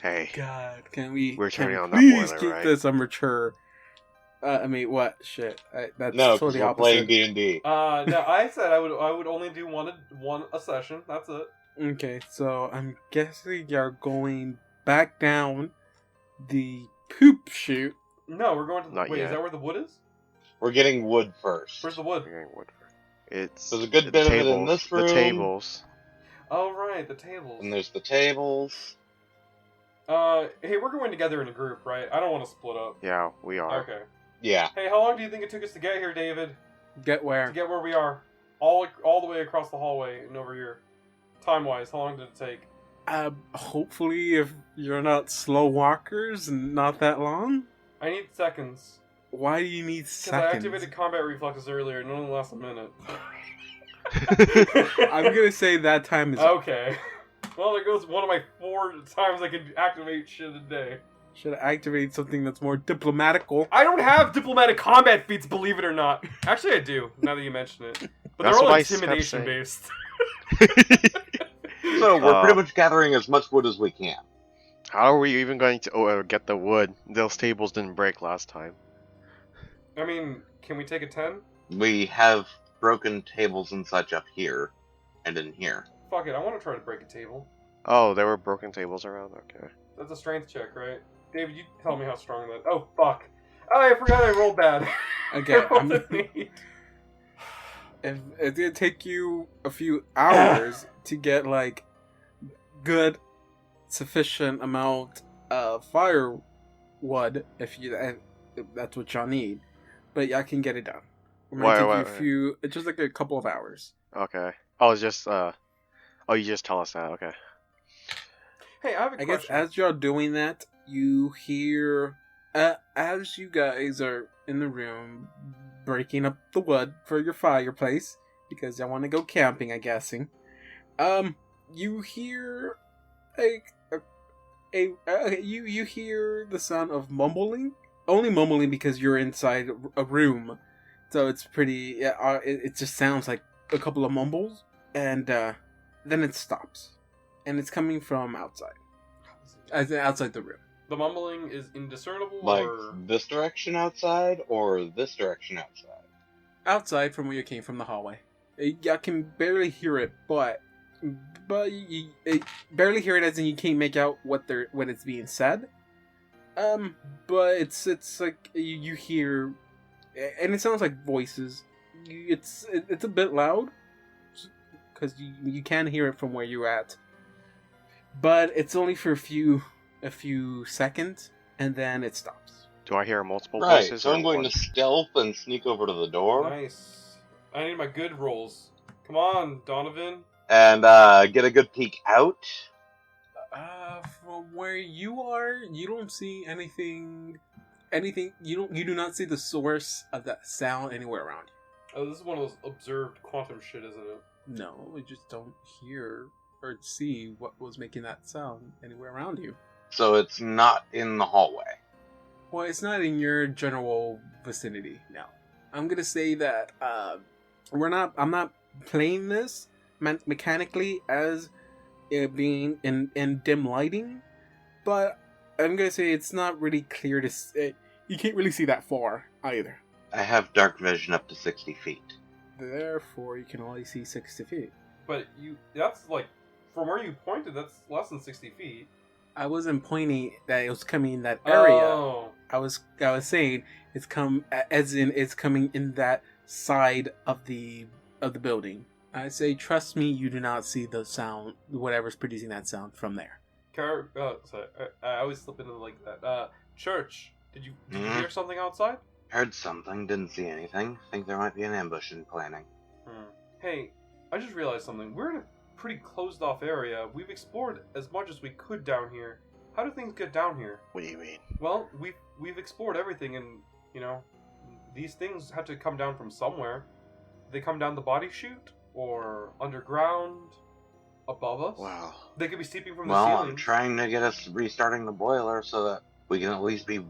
B: Hey.
A: God, can we?
B: We're turning on that
A: please
B: boiler,
A: keep
B: right?
A: this mature. I mean, what? Shit. That's
D: No, because
A: totally
D: we're
A: opposite.
D: playing D&D.
C: No, I said I would only do one a session. That's it.
A: Okay, so I'm guessing you're going back down the poop chute.
C: No, we're going to...
B: Not
C: Wait,
B: yet.
C: is that where the wood is?
D: We're getting wood first.
C: Where's the wood?
B: We're getting wood. It's
D: There's a good bit of it in this room.
B: The tables.
C: Oh, right, the tables.
D: And there's the tables.
C: Hey, we're going together in a group, right? I don't want to split up.
B: Yeah, we are.
C: Okay.
D: Yeah.
C: Hey, how long do you think it took us to get here, David?
A: Get where?
C: To get where we are? All the way across the hallway and over here. Time-wise, how long did it take?
A: Hopefully, if you're not slow walkers and not that long.
C: I need seconds.
A: Why do you need
C: Because
A: seconds?
C: I activated combat reflexes earlier and it only lasts a minute.
A: I'm gonna say that time is
C: Okay. Well, there goes one of my 4 times I can activate shit a day.
A: Should activate something that's more diplomatical.
C: I don't have diplomatic combat feats, believe it or not. Actually, I do, now that you mention it. But
B: That's
C: they're all
B: what I kept
C: intimidation
B: saying.
C: based.
D: So we're pretty much gathering as much wood as we can.
B: How are we even going to get the wood? Those tables didn't break last time.
C: I mean, can we take a 10?
D: We have broken tables and such up here and in here.
C: Fuck it, I want to try to break a table.
B: Oh, there were broken tables around? Okay.
C: That's a strength check, right? David, you tell me how strong that... Oh, fuck. Oh, I forgot I rolled bad.
A: Okay,
C: I rolled an 8.
A: If it did take you a few hours to get like good, sufficient amount of firewood, if that's what y'all need, but y'all can get it done. It might take you it's just like a couple of hours.
B: Okay. Oh, it's just oh, you just tell us that. Okay.
C: Hey, I have a
A: I
C: question.
A: guess as y'all doing that, you hear as you guys are in the room breaking up the wood for your fireplace because y'all want to go camping, I'm guessing. You hear you hear the sound of mumbling. Only mumbling because you're inside a room, so it's pretty. It just sounds like a couple of mumbles, and then it stops, and it's coming from outside. Outside the room.
C: The mumbling is indiscernible,
D: Like
C: or...
D: this direction outside or this direction outside?
A: Outside from where you came from the hallway. I can barely hear it, but you barely hear it as in you can't make out what it's being said. But it's like you hear, and it sounds like voices. It's a bit loud because you can hear it from where you're at. but it's only for a few seconds, and then it stops.
B: Do I hear multiple
D: Right,
B: voices?
D: so
B: or
D: I'm going
B: one?
D: to stealth and sneak over to the door.
C: Nice. I need my good rolls. Come on, Donovan.
D: And get a good peek out.
A: From where you are, you don't see anything. You do not see the source of that sound anywhere around you.
C: Oh, this is one of those observed quantum shit, isn't it?
A: No, we just don't hear or see what was making that sound anywhere around you.
D: So it's not in the hallway.
A: Well, it's not in your general vicinity. No, I'm gonna say that I'm not playing this mechanically as it being in dim lighting, but I'm gonna say it's not really clear to see. You can't really see that far either.
D: I have dark vision up to 60 feet.
A: Therefore, you can only see 60 feet.
C: But that's like, from where you pointed, that's less than 60 feet.
A: I wasn't pointing that it was coming in that area.
C: Oh.
A: I was saying it's coming in that side of the building. I say, trust me, you do not see the sound, whatever's producing that sound from there.
C: Sorry, I always slip into like that. Church, did you hear something outside?
D: Heard something, didn't see anything. Think there might be an ambush in planning.
C: Hey, I just realized something. We're in a pretty closed off area. We've explored as much as we could down here. How do things get down here?
B: What do you mean?
C: Well, we've explored everything, and these things had to come down from somewhere. Did they come down the body chute? Or underground, above us?
B: Wow.
C: They could be steeping from the
D: Well,
C: ceiling.
D: I'm trying to get us restarting the boiler so that we can at least be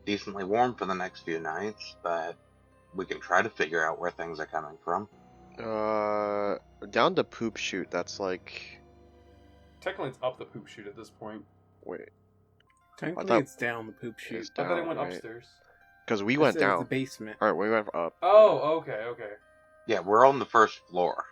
D: decently warm for the next few nights, but we can try to figure out where things are coming from.
B: Down the poop chute, that's like...
C: Technically, it's up the poop chute at this point.
B: Wait.
A: Technically, it's down the poop chute.
C: I thought it went
B: right?
C: upstairs.
B: Because we went down.
A: The basement.
B: Alright, we went up.
C: Oh, okay.
D: Yeah, we're on the first floor.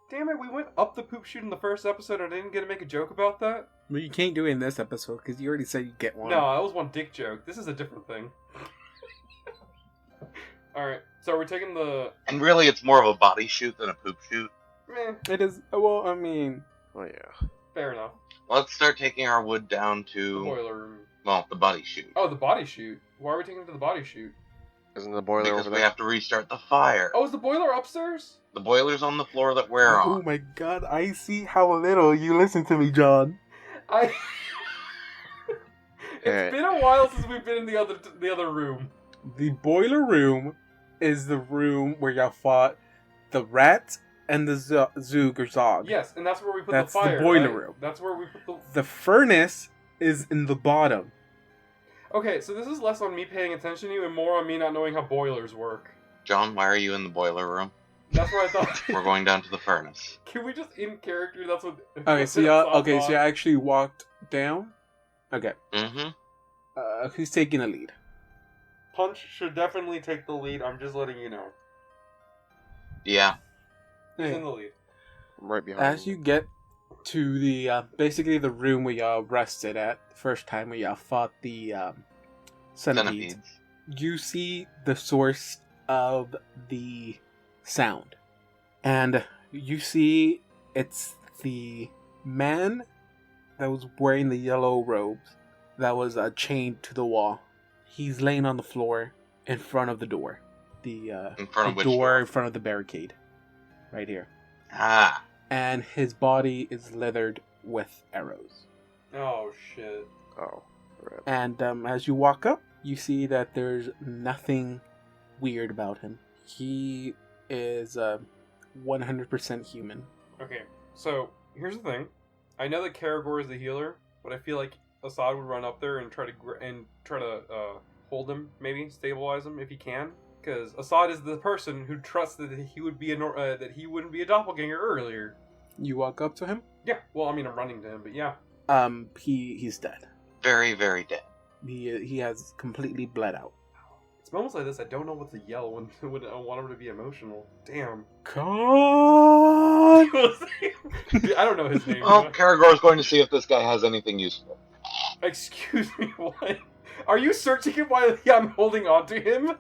C: Damn it, we went up the poop chute in the first episode and I didn't get to make a joke about that?
A: But you can't do it in this episode because you already said you'd get one.
C: No, that was one dick joke. This is a different thing. Alright, so we're taking the...
D: And really, it's more of a body chute than a poop chute.
C: Meh.
A: It is, well, I mean...
B: Oh, yeah.
C: Fair enough.
D: Let's start taking our wood down
C: The
D: to,
C: boiler room.
D: well, the body chute.
C: Oh, the body chute. Why are we taking it to the body chute?
B: Isn't the boiler
D: Because
B: over
D: we
B: there?
D: have to restart the fire.
C: Oh, is the boiler upstairs?
D: The boiler's on the floor that we're
A: Oh
D: on.
A: my god, I see how little you listen to me, John.
C: It's been a while since we've been in the other room.
A: The boiler room is the room where y'all fought the rat and the Zug or Zog.
C: Yes, and that's where we put
A: That's
C: the fire.
A: the boiler
C: right?
A: room.
C: That's where we put the...
A: The furnace is in the bottom.
C: Okay, so this is less on me paying attention to you and more on me not knowing how boilers work.
D: John, why are you in the boiler room?
C: That's what I thought.
D: We're going down to the furnace.
C: Can we just in character? That's what.
A: Okay, so you actually walked down. Okay.
D: Mm-hmm.
A: Who's taking the lead?
C: Punch should definitely take the lead. I'm just letting you know.
D: Yeah.
C: Who's in the lead?
B: I'm right behind
A: As you get to the basically the room where y'all rested at the first time where y'all fought the centipedes, you see the source of the sound, and you see it's the man that was wearing the yellow robes that was chained to the wall. He's laying on the floor in front of the door.
D: In front of which
A: door? In front of the barricade. Right here.
D: Ah.
A: And his body is leathered with arrows.
C: Oh shit.
B: Oh. Right.
A: And as you walk up, you see that there's nothing weird about him. He is 100% human.
C: Okay, so here's the thing. I know that Karagor is the healer, but I feel like Assad would run up there and try to hold him, maybe stabilize him if he can. Because Assad is the person who trusts that he would be that he wouldn't be a doppelganger earlier.
A: You walk up to him.
C: Yeah, well, I mean, I'm running to him, but yeah.
A: He's dead.
D: Very, very dead.
A: He has completely bled out.
C: It's moments like this I don't know what to yell when I want him to be emotional. Damn.
A: God!
C: I don't know his name.
D: Well, Karagor's going to see if this guy has anything useful.
C: Excuse me, what? Are you searching him while I'm holding on to him?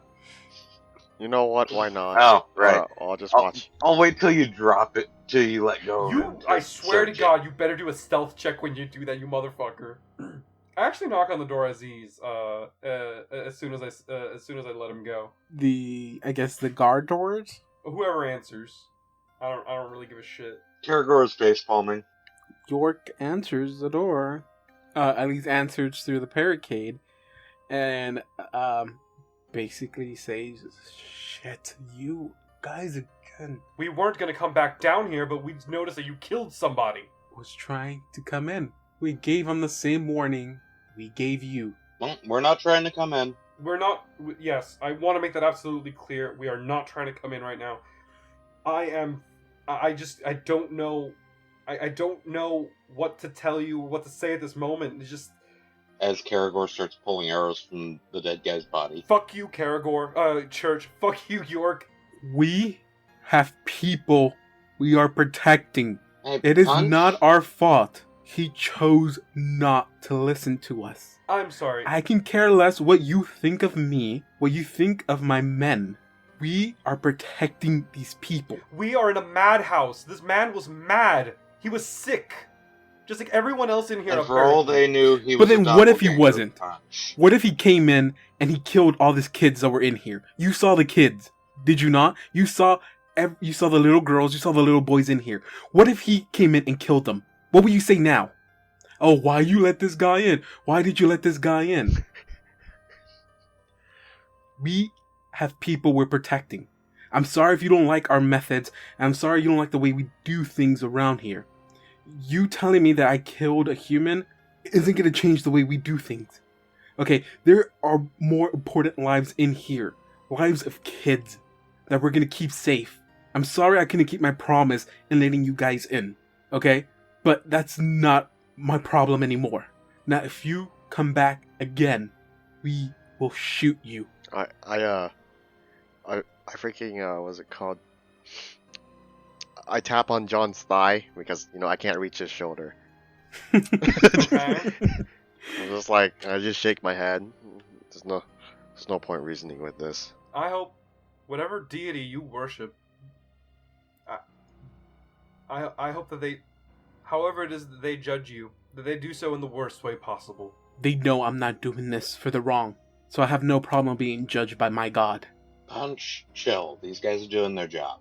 B: You know what? Why not?
D: Oh, right.
B: I'll just watch.
D: I'll wait till you drop it, till you let go.
C: I swear to God, you better do a stealth check when you do that, you motherfucker. I actually knock on the door as soon as I let him go.
A: I guess the guard doors?
C: Whoever answers. I don't really give a shit.
D: Karagor's face palming.
A: York answers the door. At least answers through the barricade. And basically says, "Shit, you guys again."
C: We weren't gonna come back down here, but we noticed that you killed somebody.
A: Was trying to come in. We gave him the same warning we gave you.
D: Well, we're not trying to come in.
C: We're not. Yes, I want to make that absolutely clear. We are not trying to come in right now. I don't know. I don't know what to tell you, what to say at this moment. It's just.
D: As Karagor starts pulling arrows from the dead guy's body.
C: Fuck you, Karagor. Church. Fuck you, York.
A: We have people we are protecting.
D: Hey,
A: it is
D: Punch?
A: not our fault. He chose not to listen to us.
C: I'm sorry.
A: I can care less what you think of me, what you think of my men. We are protecting these people.
C: We are in a madhouse. This man was mad. He was sick. Just like everyone else in here.
D: And for all they knew, he was.
A: But then what if he wasn't?
D: Punch.
A: What if he came in and he killed all these kids that were in here? You saw the kids, did you not? You saw the little girls, you saw the little boys in here. What if he came in and killed them? What would you say now? Oh, why you let this guy in? Why did you let this guy in? We have people we're protecting. I'm sorry if you don't like our methods. I'm sorry you don't like the way we do things around here. You telling me that I killed a human isn't going to change the way we do things. Okay, there are more important lives in here. Lives of kids that we're going to keep safe. I'm sorry I couldn't keep my promise in letting you guys in. Okay? But that's not my problem anymore. Now, if you come back again, we will shoot you.
B: I freaking what's it called? I tap on John's thigh because I can't reach his shoulder.
C: Okay.
B: I'm just like I just shake my head. There's no point reasoning with this.
C: I hope whatever deity you worship, I hope that they, however it is that they judge you, that they do so in the worst way possible.
A: They know I'm not doing this for the wrong, so I have no problem being judged by my god.
D: Punch, chill. These guys are doing their job.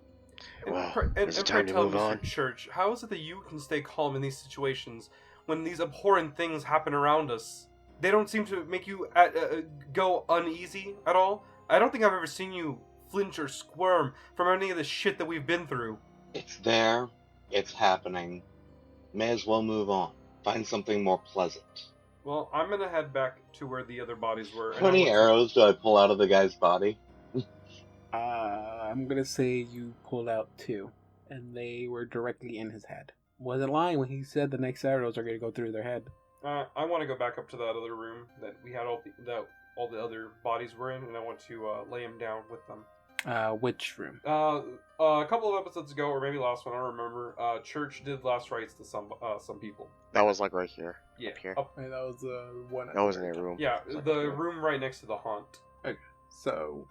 B: Well,
C: and
B: there's a time to move on.
C: Church, how is it that you can stay calm in these situations when these abhorrent things happen around us? They don't seem to make you go uneasy at all. I don't think I've ever seen you flinch or squirm from any of the shit that we've been through.
D: It's there. It's happening. May as well move on. Find something more pleasant.
C: Well, I'm gonna head back to where the other bodies were.
D: How many arrows do I pull out of the guy's body?
A: I'm gonna say you pulled out 2, and they were directly in his head. Wasn't lying when he said the next arrows are gonna go through their head.
C: I want to go back up to that other room that we had all the other bodies were in, and I want to lay him down with them.
A: Which room?
C: A couple of episodes ago, or maybe last one, I don't remember. Church did last rites to some people.
B: That was like right here.
C: Yeah,
B: Up here.
A: That was one.
B: That was in a room.
C: Yeah, the room right next to the haunt.
A: Okay, so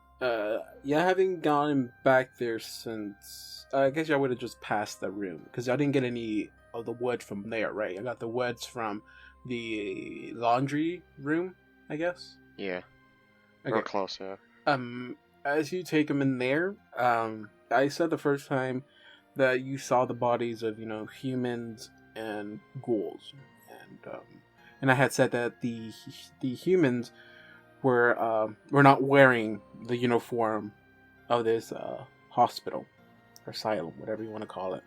A: yeah, I haven't gone back there since. I guess I would have just passed the room because I didn't get any of the wood from there, right? I got the woods from the laundry room, I guess.
B: Yeah.
A: Okay.
B: Real close, yeah.
A: As you take them in there, I said the first time that you saw the bodies of humans and ghouls, and I had said that the humans were not wearing the uniform of this hospital or asylum, whatever you want to call it,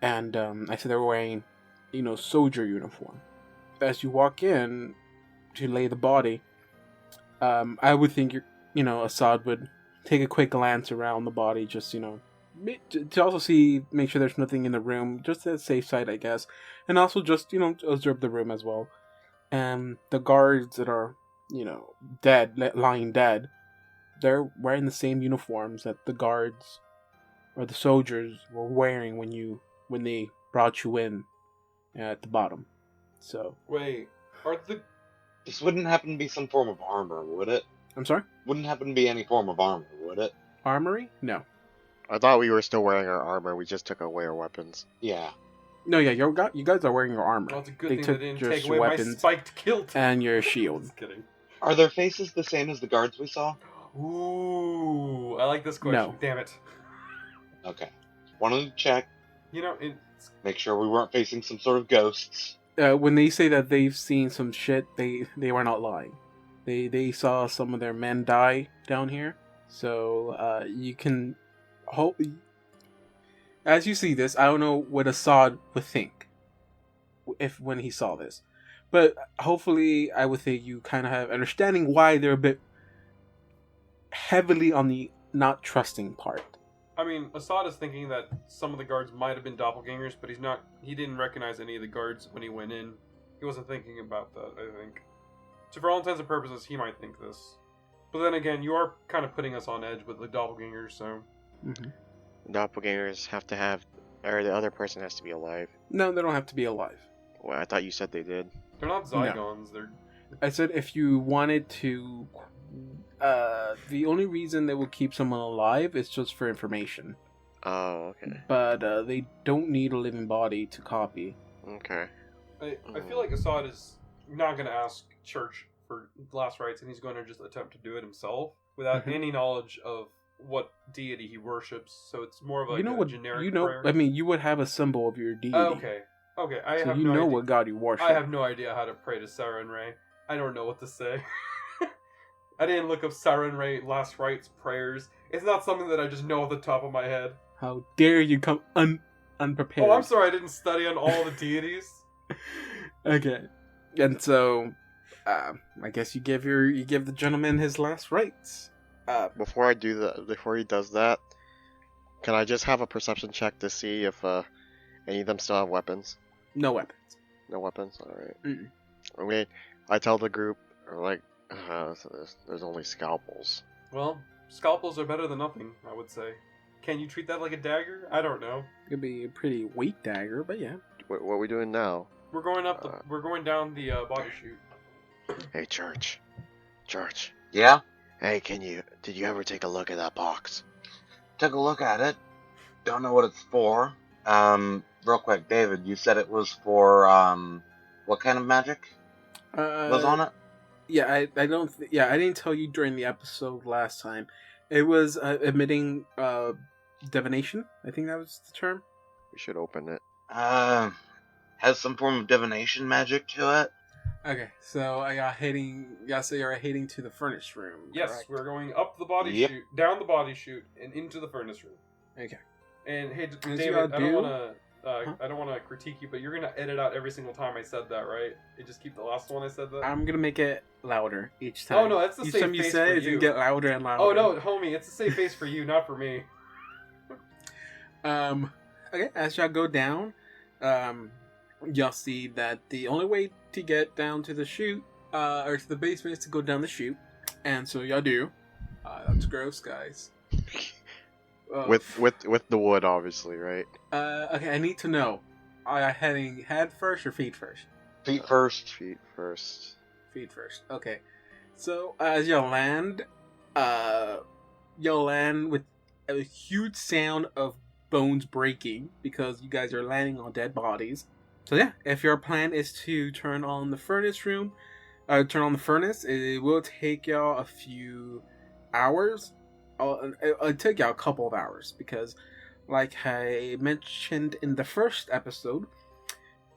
A: and I said they were wearing soldier uniform. As you walk in to lay the body, I would think Assad would take a quick glance around the body, just to also make sure there's nothing in the room, just a safe side, I guess, and also just observe the room as well. And the guards that are dead, lying dead, they're wearing the same uniforms that the guards or the soldiers were wearing when they brought you in at the bottom. So
C: wait,
D: This wouldn't happen to be some form of armor, would it?
A: I'm sorry?
D: Wouldn't happen to be any form of armor, would it?
A: Armory? No.
B: I thought we were still wearing our armor. We just took away our weapons.
D: Yeah.
A: No, yeah, you guys are wearing your armor.
C: Well, it's a good
A: They
C: thing
A: took
C: they didn't
A: just
C: take away
A: your
C: my
A: weapons
C: spiked kilt.
A: and your shield.
C: Just kidding.
D: Are their faces the same as the guards we saw?
C: Ooh, I like this question.
A: No.
C: Damn it.
D: Okay. Wanted to check.
C: You know, it's...
D: Make sure we weren't facing some sort of ghosts.
A: When they say that they've seen some shit, they were not lying. They saw some of their men die down here. So you can hope. As you see this, I don't know what Assad would think when he saw this, but hopefully, I would think you kind of have understanding why they're a bit heavily on the not trusting part.
C: I mean, Assad is thinking that some of the guards might have been doppelgangers, but he didn't recognize any of the guards when he went in. He wasn't thinking about that, I think. So for all intents and purposes, he might think this. But then again, you are kind of putting us on edge with the doppelgangers, so...
A: Mm-hmm.
B: Doppelgangers have to have... Or the other person has to be alive.
A: No, they don't have to be alive.
B: Well, I thought you said they did.
C: They're not Zygons, they're...
A: I said if you wanted to... the only reason they will keep someone alive is just for information.
B: Oh, okay.
A: But they don't need a living body to copy.
B: Okay.
C: I feel like Assad is not going to ask Church for last rites, and he's going to just attempt to do it himself without any knowledge of what deity he worships. So it's more of like a generic prayer.
A: I mean, you would have a symbol of your deity.
C: Okay.
A: So you know what god you worship.
C: I have no idea how to pray to Sarenrae. Ray. I don't know what to say. I didn't look up Sarenrae Ray last rites prayers. It's not something that I just know off the top of my head.
A: How dare you come unprepared?
C: Oh, I'm sorry. I didn't study on all the deities.
A: Okay, and so I guess you give the gentleman his last rites.
B: Before he does that, can I just have a perception check to see if any of them still have weapons?
A: No weapons.
B: No weapons. All right.
A: Mm-mm.
B: Okay. I tell the group, like, there's only scalpels.
C: Well, scalpels are better than nothing, I would say. Can you treat that like a dagger? I don't know.
A: It could be a pretty weak dagger, but yeah.
B: What are we doing now?
C: We're going we're going down the body chute.
B: Hey, Church.
D: Yeah?
B: Hey, did you ever take a look at that box?
D: Took a look at it. Don't know what it's for. Real quick, David, you said it was for, what kind of magic was on it?
A: Yeah, I didn't tell you during the episode last time. It was emitting divination. I think that was the term.
B: We should open it.
D: Has some form of divination magic to it.
A: Okay, so you're heading to the furnace room.
C: Yes,
A: correct?
C: we're going up the body chute, down the body chute, and into the furnace room.
A: Okay.
C: And hey, David, I don't want to critique you, but you're gonna edit out every single time I said that, right? You just keep the last one I said that.
A: I'm gonna make it louder each time.
C: Oh no, that's the safe face
A: you
C: for
A: say
C: you.
A: It's get louder and louder.
C: Oh no, homie, it's a safe face for you, not for me.
A: Okay, as y'all go down, y'all see that the only way to get down to the chute, or to the basement, is to go down the chute, and so y'all do. That's gross, guys.
B: With the wood, obviously, right?
A: Okay, I need to know. Are you heading head first or feet first?
D: Feet first.
B: Feet first.
A: Feet first. Okay. So as y'all land with a huge sound of bones breaking because you guys are landing on dead bodies. So yeah, if your plan is to turn on the furnace, it will take y'all a few hours. It'll take y'all a couple of hours because, like I mentioned in the first episode,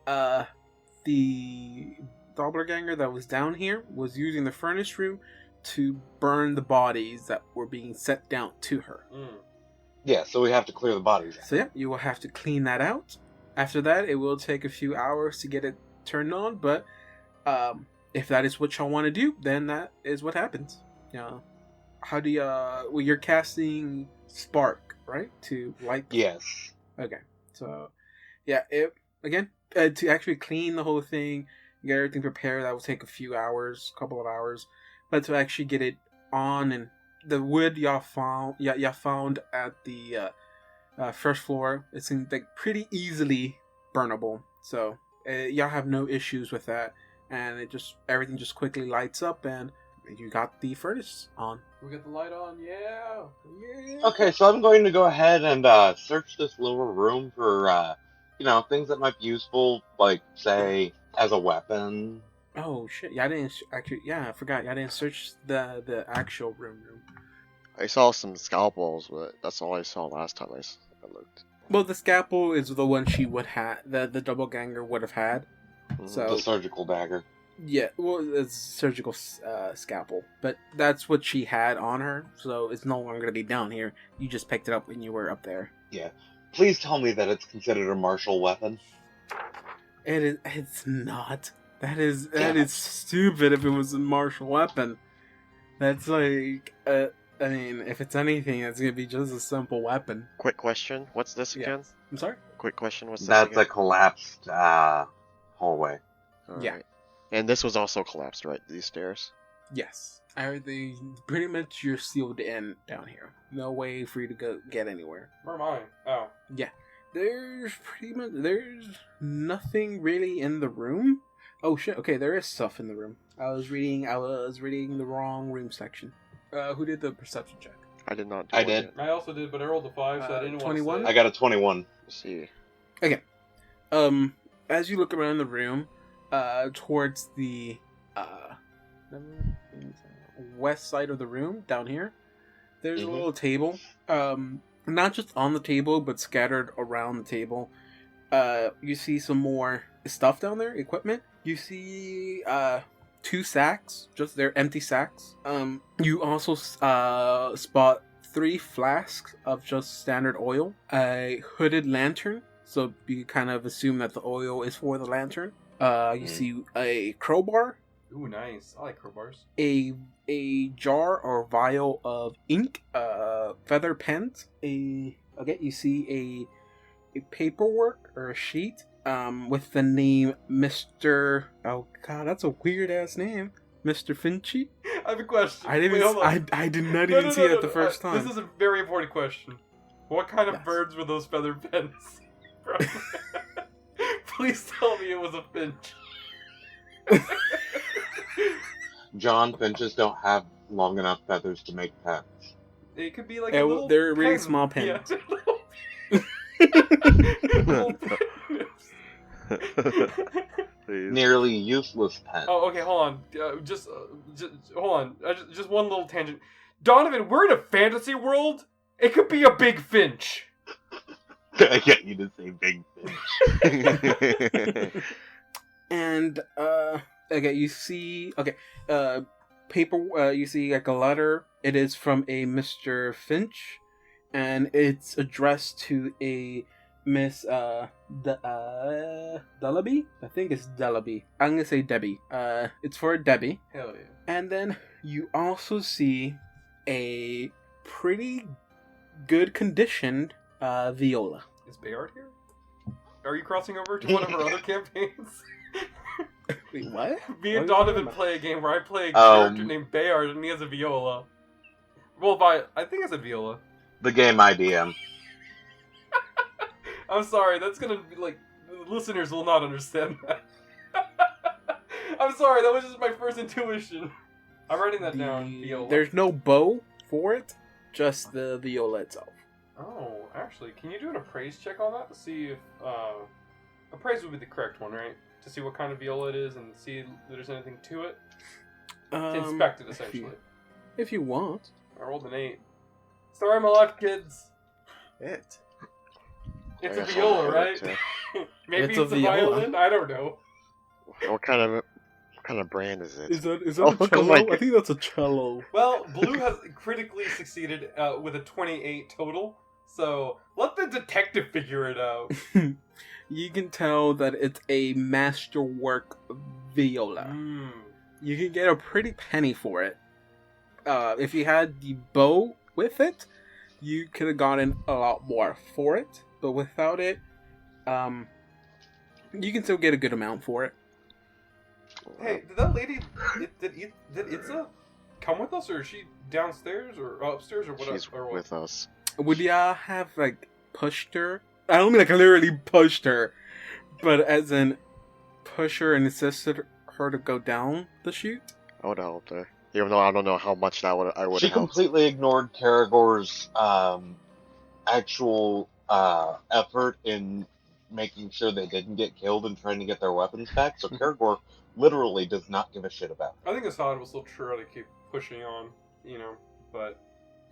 A: the doppelganger that was down here was using the furnace room to burn the bodies that were being set down to her.
D: Yeah, so we have to clear the bodies out.
A: So yeah, you will have to clean that out. After that, it will take a few hours to get it turned on, but if that is what y'all want to do, then that is what happens. How do you, well, you're casting Spark, right? To light?
D: Yes.
A: Okay. So, yeah, to actually clean the whole thing, get everything prepared, that will take a couple of hours. But to actually get it on, and the wood y'all found at the first floor, it seems like pretty easily burnable. So, y'all have no issues with that. And everything just quickly lights up, and you got the furnace on.
C: We got the light on, yeah.
D: Okay, so I'm going to go ahead and search this lower room for, things that might be useful, like, say, as a weapon.
A: Oh shit! Yeah, I didn't actually. Yeah, I forgot. I didn't search the actual room.
B: I saw some scalpels, but that's all I saw last time I looked.
A: Well, the scalpel is the one she would have. The doppelganger would have had. So
D: the surgical dagger.
A: Yeah, well, it's surgical scalpel, but that's what she had on her. So it's no longer gonna be down here. You just picked it up when you were up there.
D: Yeah. Please tell me that it's considered a martial weapon.
A: It is. It's not. That is stupid. If it was a martial weapon, that's like. I mean, if it's anything, it's gonna be just a simple weapon.
B: Quick question: what's this again?
A: I'm sorry.
B: Quick question: what's this
D: That's
B: again?
D: a collapsed hallway.
B: All
A: Yeah.
B: right. And this was also collapsed, right? These stairs.
A: Yes. They pretty much you're sealed in down here. No way for you to go get anywhere.
C: Where am I? Oh.
A: Yeah. There's nothing really in the room. Oh shit. Okay, there is stuff in the room. I was reading the wrong room section. Who did the perception check?
B: I did not. Do
D: I
B: it
D: did.
B: yet.
C: I also did, but I rolled a 5, so I didn't
A: 21?
C: want to
D: I got a 21.
B: Let's see.
A: Okay. As you look around the room, towards the west side of the room, down here, there's a little table. Not just on the table, but scattered around the table. You see some more stuff down there, equipment. You see 2 sacks, just they're empty sacks. You also spot 3 flasks of just standard oil, a hooded lantern, so you kind of assume that the oil is for the lantern. You see a crowbar.
C: Ooh, nice. I like crowbars.
A: A jar or vial of ink, feather pens. You see a paperwork or a sheet with the name Mr. Oh god, that's a weird ass name, Mr. Finchy.
C: I have a question.
A: I didn't.
C: Wait, hold on.
A: I did not even see it the first time.
C: This is a very important question. What kind of
A: Yes.
C: birds were those feather pens from? Please tell me it was a finch.
D: John, finches don't have long enough feathers to make pets.
C: It could be like
A: Yeah,
C: a little
A: they're really
C: pen.
A: small pens.
C: Yeah, little
B: Please.
D: Nearly useless pen.
C: Oh, okay, hold on. Just hold on. Just one little tangent. Donovan, we're in a fantasy world. It could be a big finch.
D: I get you to say big fish.
A: And okay, you see paper. You see like a letter. It is from a Mr. Finch, and it's addressed to a Miss Dellaby. I think it's Dellaby. I'm gonna say Debbie. It's for Debbie.
C: Hell yeah.
A: And then you also see a pretty good conditioned Viola.
C: Is Bayard here? Are you crossing over to one of our other campaigns?
A: Wait, what?
C: Me and
A: What are you
C: Donovan
A: talking about?
C: play a game where I play a character named Bayard and he has a viola. Well, I think it's a viola.
D: The game IDM.
C: I'm sorry, that's gonna be like, the listeners will not understand that. I'm sorry, that was just my first intuition. I'm writing that down, viola.
A: There's no bow for it, just the viola itself.
C: Oh, actually, can you do an appraise check on that to see if, appraise would be the correct one, right? To see what kind of viola it is and see if there's anything to it? To inspect it, essentially.
A: If you want.
C: I rolled an 8. Sorry, my life, kids.
A: It.
C: It's
B: I
C: a
B: guess
C: viola,
B: I'll
C: right?
B: check.
C: Maybe
A: It's a
C: it's a
A: viola.
C: violin? I don't know.
B: What kind of brand is it?
A: Is that
B: Oh,
A: a cello?
B: my
A: I think that's a cello.
C: Well, Blue has critically succeeded with a 28 total, so let the detective figure it out.
A: You can tell that it's a masterwork viola.
C: Mm.
A: You can get a pretty penny for it. If you had the bow with it, you could have gotten a lot more for it. But without it, you can still get a good amount for it.
C: Hey, did that lady, did Itza come with us, or is she downstairs, or upstairs, or whatever?
B: She's with us.
A: Would ya have, like, pushed her? I don't mean like literally pushed her, but as in push her and assisted her to go down the chute?
B: I would have helped her. Even though I don't know how much that would have
D: She
B: helped.
D: completely ignored Karagor's actual effort in making sure they didn't get killed and trying to get their weapons back. So Karagor literally does not give a shit about it.
C: I think Assad will still try to keep pushing on, but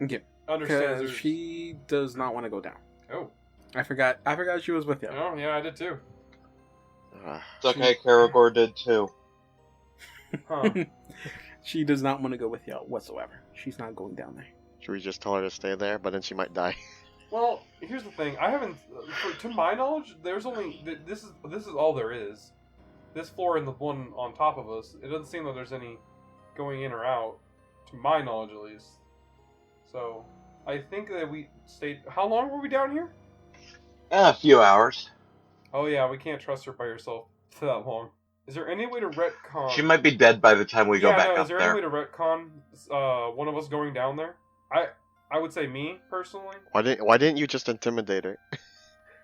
A: Yeah,
C: understands
A: because she does not want to go down.
C: Oh,
A: I forgot she was with you.
C: oh yeah, I did too.
D: It's okay, Karagor did too.
C: Huh.
A: She does not want to go with you whatsoever. She's not going down there.
B: Should we just tell her to stay there? But then she might die.
C: Well, here's the thing. I haven't, to my knowledge, there's only this is all there is. This floor and the one on top of us. It doesn't seem that there's any going in or out, to my knowledge at least. So, I think that we stayed. How long were we down here?
D: A few hours.
C: Oh yeah, we can't trust her by herself for that long. Is there any way to retcon?
D: She might be dead by the time we go back up
C: is there
D: there.
C: any way to retcon one of us going down there? I would say me personally.
B: Why didn't you just intimidate her?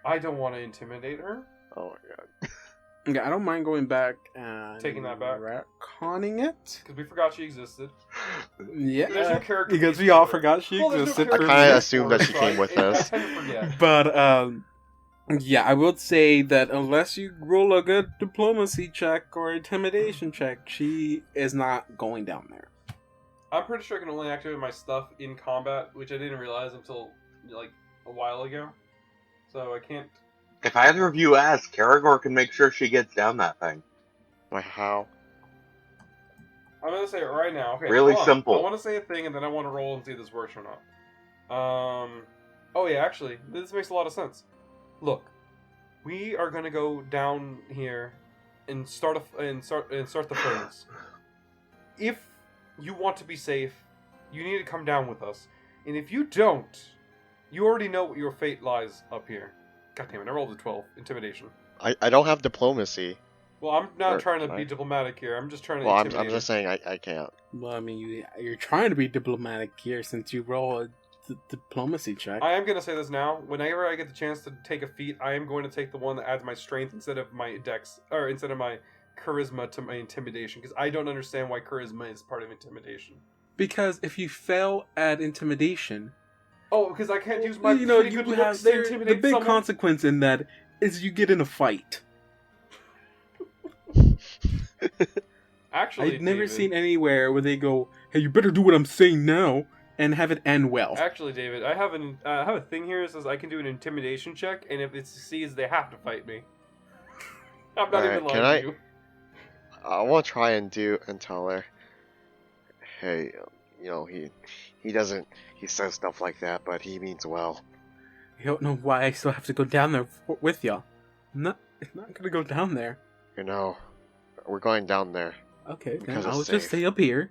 C: I don't want to intimidate her.
B: Oh my god.
A: Yeah, I don't mind going back and
C: Taking that back.
A: retconning it.
C: Because we forgot she existed.
A: Yeah,
C: There's no character
A: because
C: piece
A: we all
C: for her.
A: forgot she
C: Well, there's no
A: existed.
B: I
C: character
B: kind of
C: piece
B: assumed
C: for
B: that
C: her,
B: she
C: so
B: came with
C: I
B: us.
C: tend to forget.
A: But yeah, I would say that unless you roll a good diplomacy check or intimidation check, she is not going down there.
C: I'm pretty sure I can only activate my stuff in combat, which I didn't realize until like a while ago. So I can't.
D: If either of you ask, Karagor can make sure she gets down that thing.
B: Like how?
C: I'm gonna say it right now. Okay,
D: Really
C: hold on.
D: simple.
C: I want to say a thing, and then I want to roll and see if this works or not. Oh yeah, actually, this makes a lot of sense. Look, we are gonna go down here and start the furnace. If you want to be safe, you need to come down with us. And if you don't, you already know what your fate lies up here. God damn it! I rolled a 12 intimidation.
B: I don't have diplomacy.
C: Well, I'm not
B: Or-
C: trying to be
B: I-
C: diplomatic here. I'm just trying to.
B: Well, I'm
C: intimidate
B: just saying I can't.
A: Well, I mean, you're trying to be diplomatic here since you roll a diplomacy check.
C: I am going to say this now. Whenever I get the chance to take a feat, I am going to take the one that adds my strength instead of my dex, or instead of my charisma to my intimidation, because I don't understand why charisma is part of intimidation.
A: Because if you fail at intimidation,
C: Oh, because I can't use my
A: you know,
C: pretty
A: you
C: good
A: have
C: looks to
A: the
C: intimidate
A: big
C: someone.
A: consequence in that is you get in a fight.
C: Actually,
A: I've never
C: David,
A: seen anywhere where they go, "Hey, you better do what I'm saying now," and have it end well.
C: Actually, David, I have a thing here that says I can do an intimidation check, and if it succeeds, they have to fight me. I'm not even
B: Alright, can
C: lying to you.
B: I want to try and tell her, hey, he says stuff like that, but he means well.
A: I don't know why I still have to go down there with y'all. I'm not gonna go down there.
B: We're going down there.
A: Okay, then
B: Because
A: I'll
B: it's
A: just
B: safe.
A: stay up here,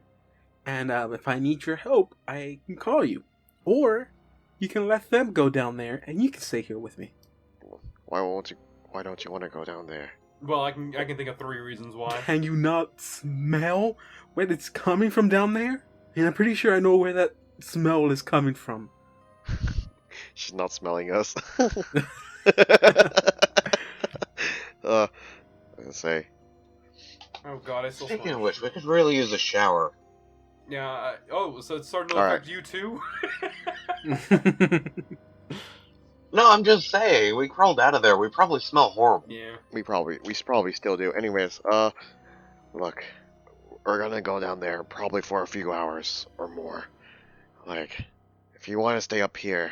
A: and if I need your help, I can call you, or you can let them go down there, and you can stay here with me.
B: Why don't you want to go down there?
C: Well, I can think of 3 reasons why.
A: Can you not smell where it's coming from down there? And I'm pretty sure I know where that smell is coming from.
B: She's not smelling us. Let's say.
C: Oh god, I still.
D: Speaking
C: smell
D: of which, we could really use a shower.
C: Yeah. So it's starting to
B: Alright.
C: affect you too.
D: No, I'm just saying, we crawled out of there. We probably smell horrible.
C: Yeah.
B: We probably still do. Anyways, look, we're gonna go down there probably for a few hours or more. Like, if you want to stay up here,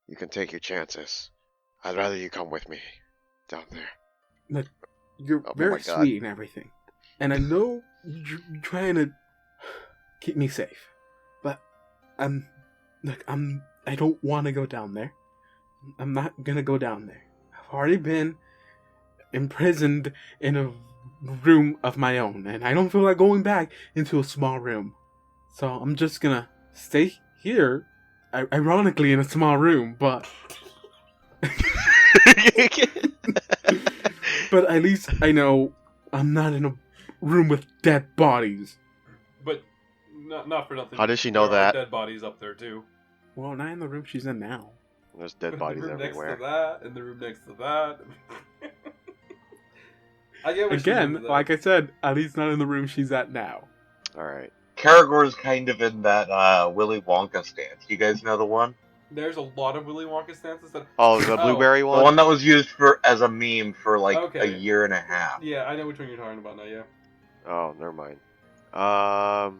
B: you can take your chances. I'd rather you come with me down there.
A: You're
B: Oh my
A: very
B: God.
A: sweet and everything. And I know you're trying to keep me safe. But I don't want to go down there. I'm not gonna go down there. I've already been imprisoned in a room of my own, and I don't feel like going back into a small room. So I'm just gonna stay here, ironically in a small room, but but at least I know I'm not in a room with dead bodies.
C: But not for nothing.
B: How does she know
C: there are
B: that?
C: dead bodies up there too.
A: Well, not in the room she's in now.
B: There's dead bodies
C: the room
B: everywhere.
C: next to that, and the room next to that. I get what
A: Again,
C: you mean,
A: like I said, at least not in the room she's at now.
B: Alright.
D: Karagor's kind of in that Willy Wonka stance. You guys know the one?
C: There's a lot of Willy Wonka stances that.
B: Oh, the blueberry one.
D: The one that was used as a meme for like
C: Okay.
D: a year and a half.
C: Yeah, I know which one you're talking about now. Yeah.
B: Oh, never mind. I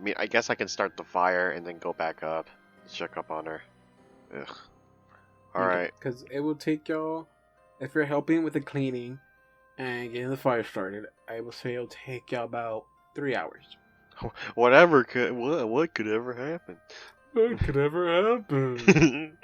B: mean, I guess I can start the fire and then go back up, check up on her. Ugh. All right.
A: Because it will take y'all, if you're helping with the cleaning and getting the fire started, I will say it'll take y'all about 3 hours.
B: Whatever could what could ever happen?
A: What could ever happen?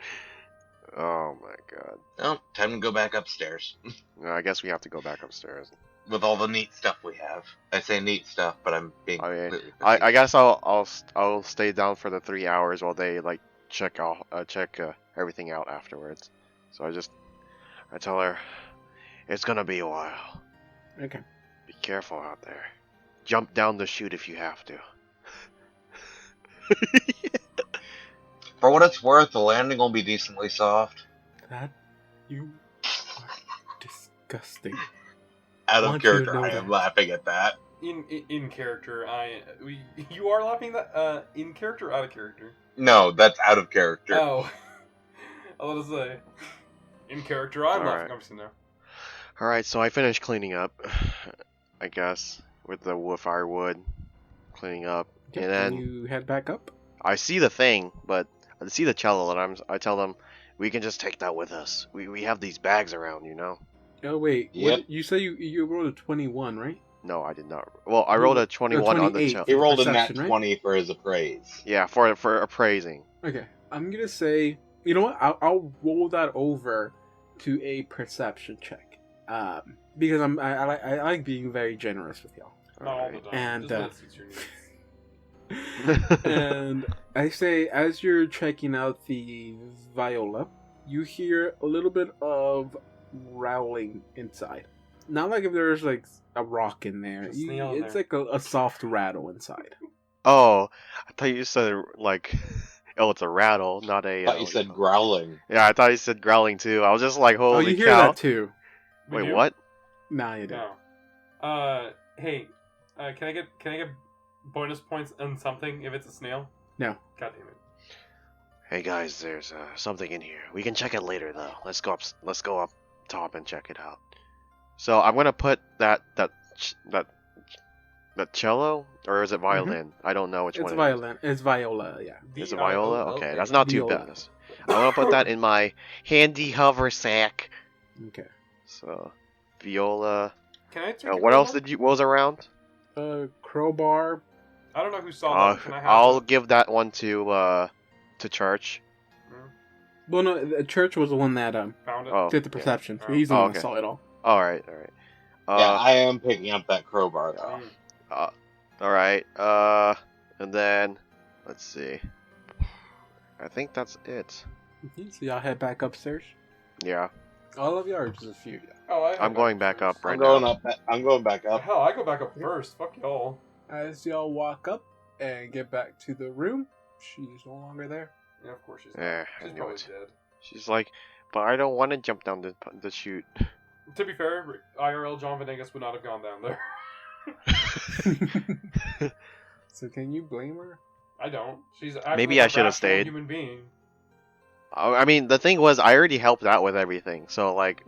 B: Oh my god.
D: Oh, time to go back upstairs.
B: No, I guess we have to go back upstairs.
D: With all the neat stuff we have. I say neat stuff, but I'm being completely
B: I guess I'll stay down for the 3 hours while they like check everything out afterwards. So I tell her it's gonna be a while.
A: Okay.
B: Be careful out there. Jump down the chute if you have to.
D: For what it's worth, the landing will be decently soft.
A: That you are disgusting.
D: Out of
A: Want you to
D: character,
A: know
D: I
A: that.
D: am laughing at that.
C: In character, you are laughing that in character or out of character?
D: No, that's out of character.
C: Oh, I was gonna say in character. I'm laughing.
B: Alright.
C: I'm just now.
B: Alright, so I finished cleaning up, I guess, with the firewood, cleaning up,
A: Yep,
B: and then
A: you head back up.
B: I see the thing, but I see the cello, and I tell them, we can just take that with us. We have these bags around, you know?
A: Oh wait,
D: Yep.
A: what, you say you rolled a 21, right?
B: No, I did not. Well, I rolled a 21 on the
A: 28.
B: cello.
D: He rolled a nat
A: Perception, right?
D: 20 for his appraise.
B: Yeah, for appraising.
A: Okay, I'm gonna say, you know what? I'll roll that over to a perception check. Because I like being very generous with y'all.
C: Not all the time.
A: And,
C: Just when it suits your needs.
A: And I say, as you're checking out the viola, you hear a little bit of growling inside. Not like if there's like a rock in there.
C: Just snail in
A: It's
C: there.
A: like a soft rattle inside.
B: Oh, I thought you said, like, oh, it's a rattle, not a...
D: I thought you said growling.
B: Yeah, I thought you said growling, too. I was just like, holy
A: Oh, you hear
B: cow.
A: that too?
C: We
B: Wait,
C: do?
B: what?
A: Nah, you don't.
C: No. Hey, can I get bonus points on something if it's a snail?
A: No.
C: God damn it.
B: Hey, guys, there's something in here. We can check it later, though. Let's go up top and check it out. So I'm gonna put that cello, or is it violin? I don't know which
A: It's
B: one.
A: violin. It's viola. Yeah.
B: Is it viola? Okay,
C: Okay.
B: that's not too
A: Viola.
B: bad. I'm gonna put that in my handy hover sack.
A: Okay.
B: So, viola.
C: Can I take
B: What else what was around?
A: Crowbar.
C: I don't know who saw that. Can I have
B: I'll
C: it?
B: give that one to Church.
A: Well, no, the church was the one that
C: Found it.
B: Oh,
A: did the
B: yeah.
A: perception. So
C: Oh.
A: he's the one
B: okay.
A: that saw it all.
B: All right.
D: Yeah, I am picking up that crowbar though.
B: All right. And then let's see. I think that's it.
A: So y'all head back upstairs.
B: Yeah,
A: All of y'all, or just a few?
C: Oh,
B: I'm going back up right
D: I'm
B: now.
D: going up. I'm going back up.
C: Hell, I go back up first. Fuck y'all.
A: As y'all walk up and get back to the room, she's no longer there.
C: Yeah, of course she's
B: Yeah,
C: not.
B: I
C: She's
B: knew
C: probably
B: it.
C: dead.
B: She's like, but I don't want to jump down the chute.
C: To be fair, IRL John Venegas would not have gone down there.
A: So can you blame her?
C: I don't. She's
B: Maybe
C: actually
B: I
C: a
B: should have
C: rational
B: stayed.
C: Human being.
B: I mean, the thing was, I already helped out with everything, so like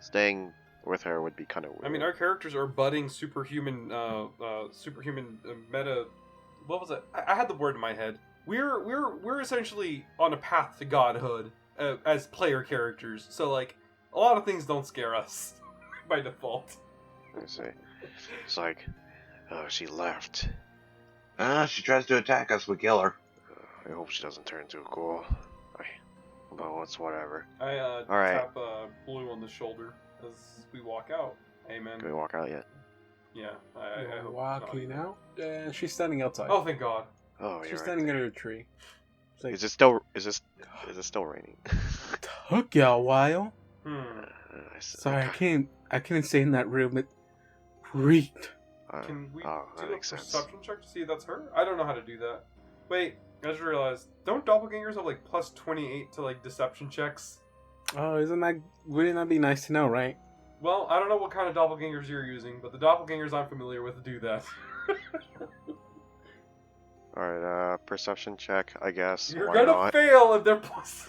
B: staying with her would be kind of weird.
C: I mean, our characters are budding superhuman meta. What was it? I had the word in my head. We're essentially on a path to godhood as player characters. So like, a lot of things don't scare us by default.
B: Let me see. It's like, oh, she left.
D: She tries to attack us. We kill her.
B: I hope she doesn't turn too cool. Well, it's whatever.
C: I
B: All right.
C: tap Blue on the shoulder as we walk out. Amen.
B: Can we walk out yet?
C: Yeah, I
A: You're
C: hope
A: walking
C: not.
A: out. She's standing outside.
C: Oh, thank God.
B: Oh,
A: she's
B: you're right
A: standing
B: there.
A: under a tree. It's like,
B: Is it still? Is this still raining?
A: took y'all a while.
B: Sorry.
A: Sorry, I couldn't stay in that room. It reeked.
C: Can we
B: Oh, that
C: do a
B: makes sense.
C: perception check to see if that's her? I don't know how to do that. Wait, I just realized, don't doppelgangers have like plus 28 to like deception checks?
A: Oh, wouldn't that be nice to know, right?
C: Well, I don't know what kind of doppelgangers you're using, but the doppelgangers I'm familiar with do that.
B: Alright, perception check, I guess.
C: You're
B: Why
C: gonna
B: not?
C: fail if they're plus.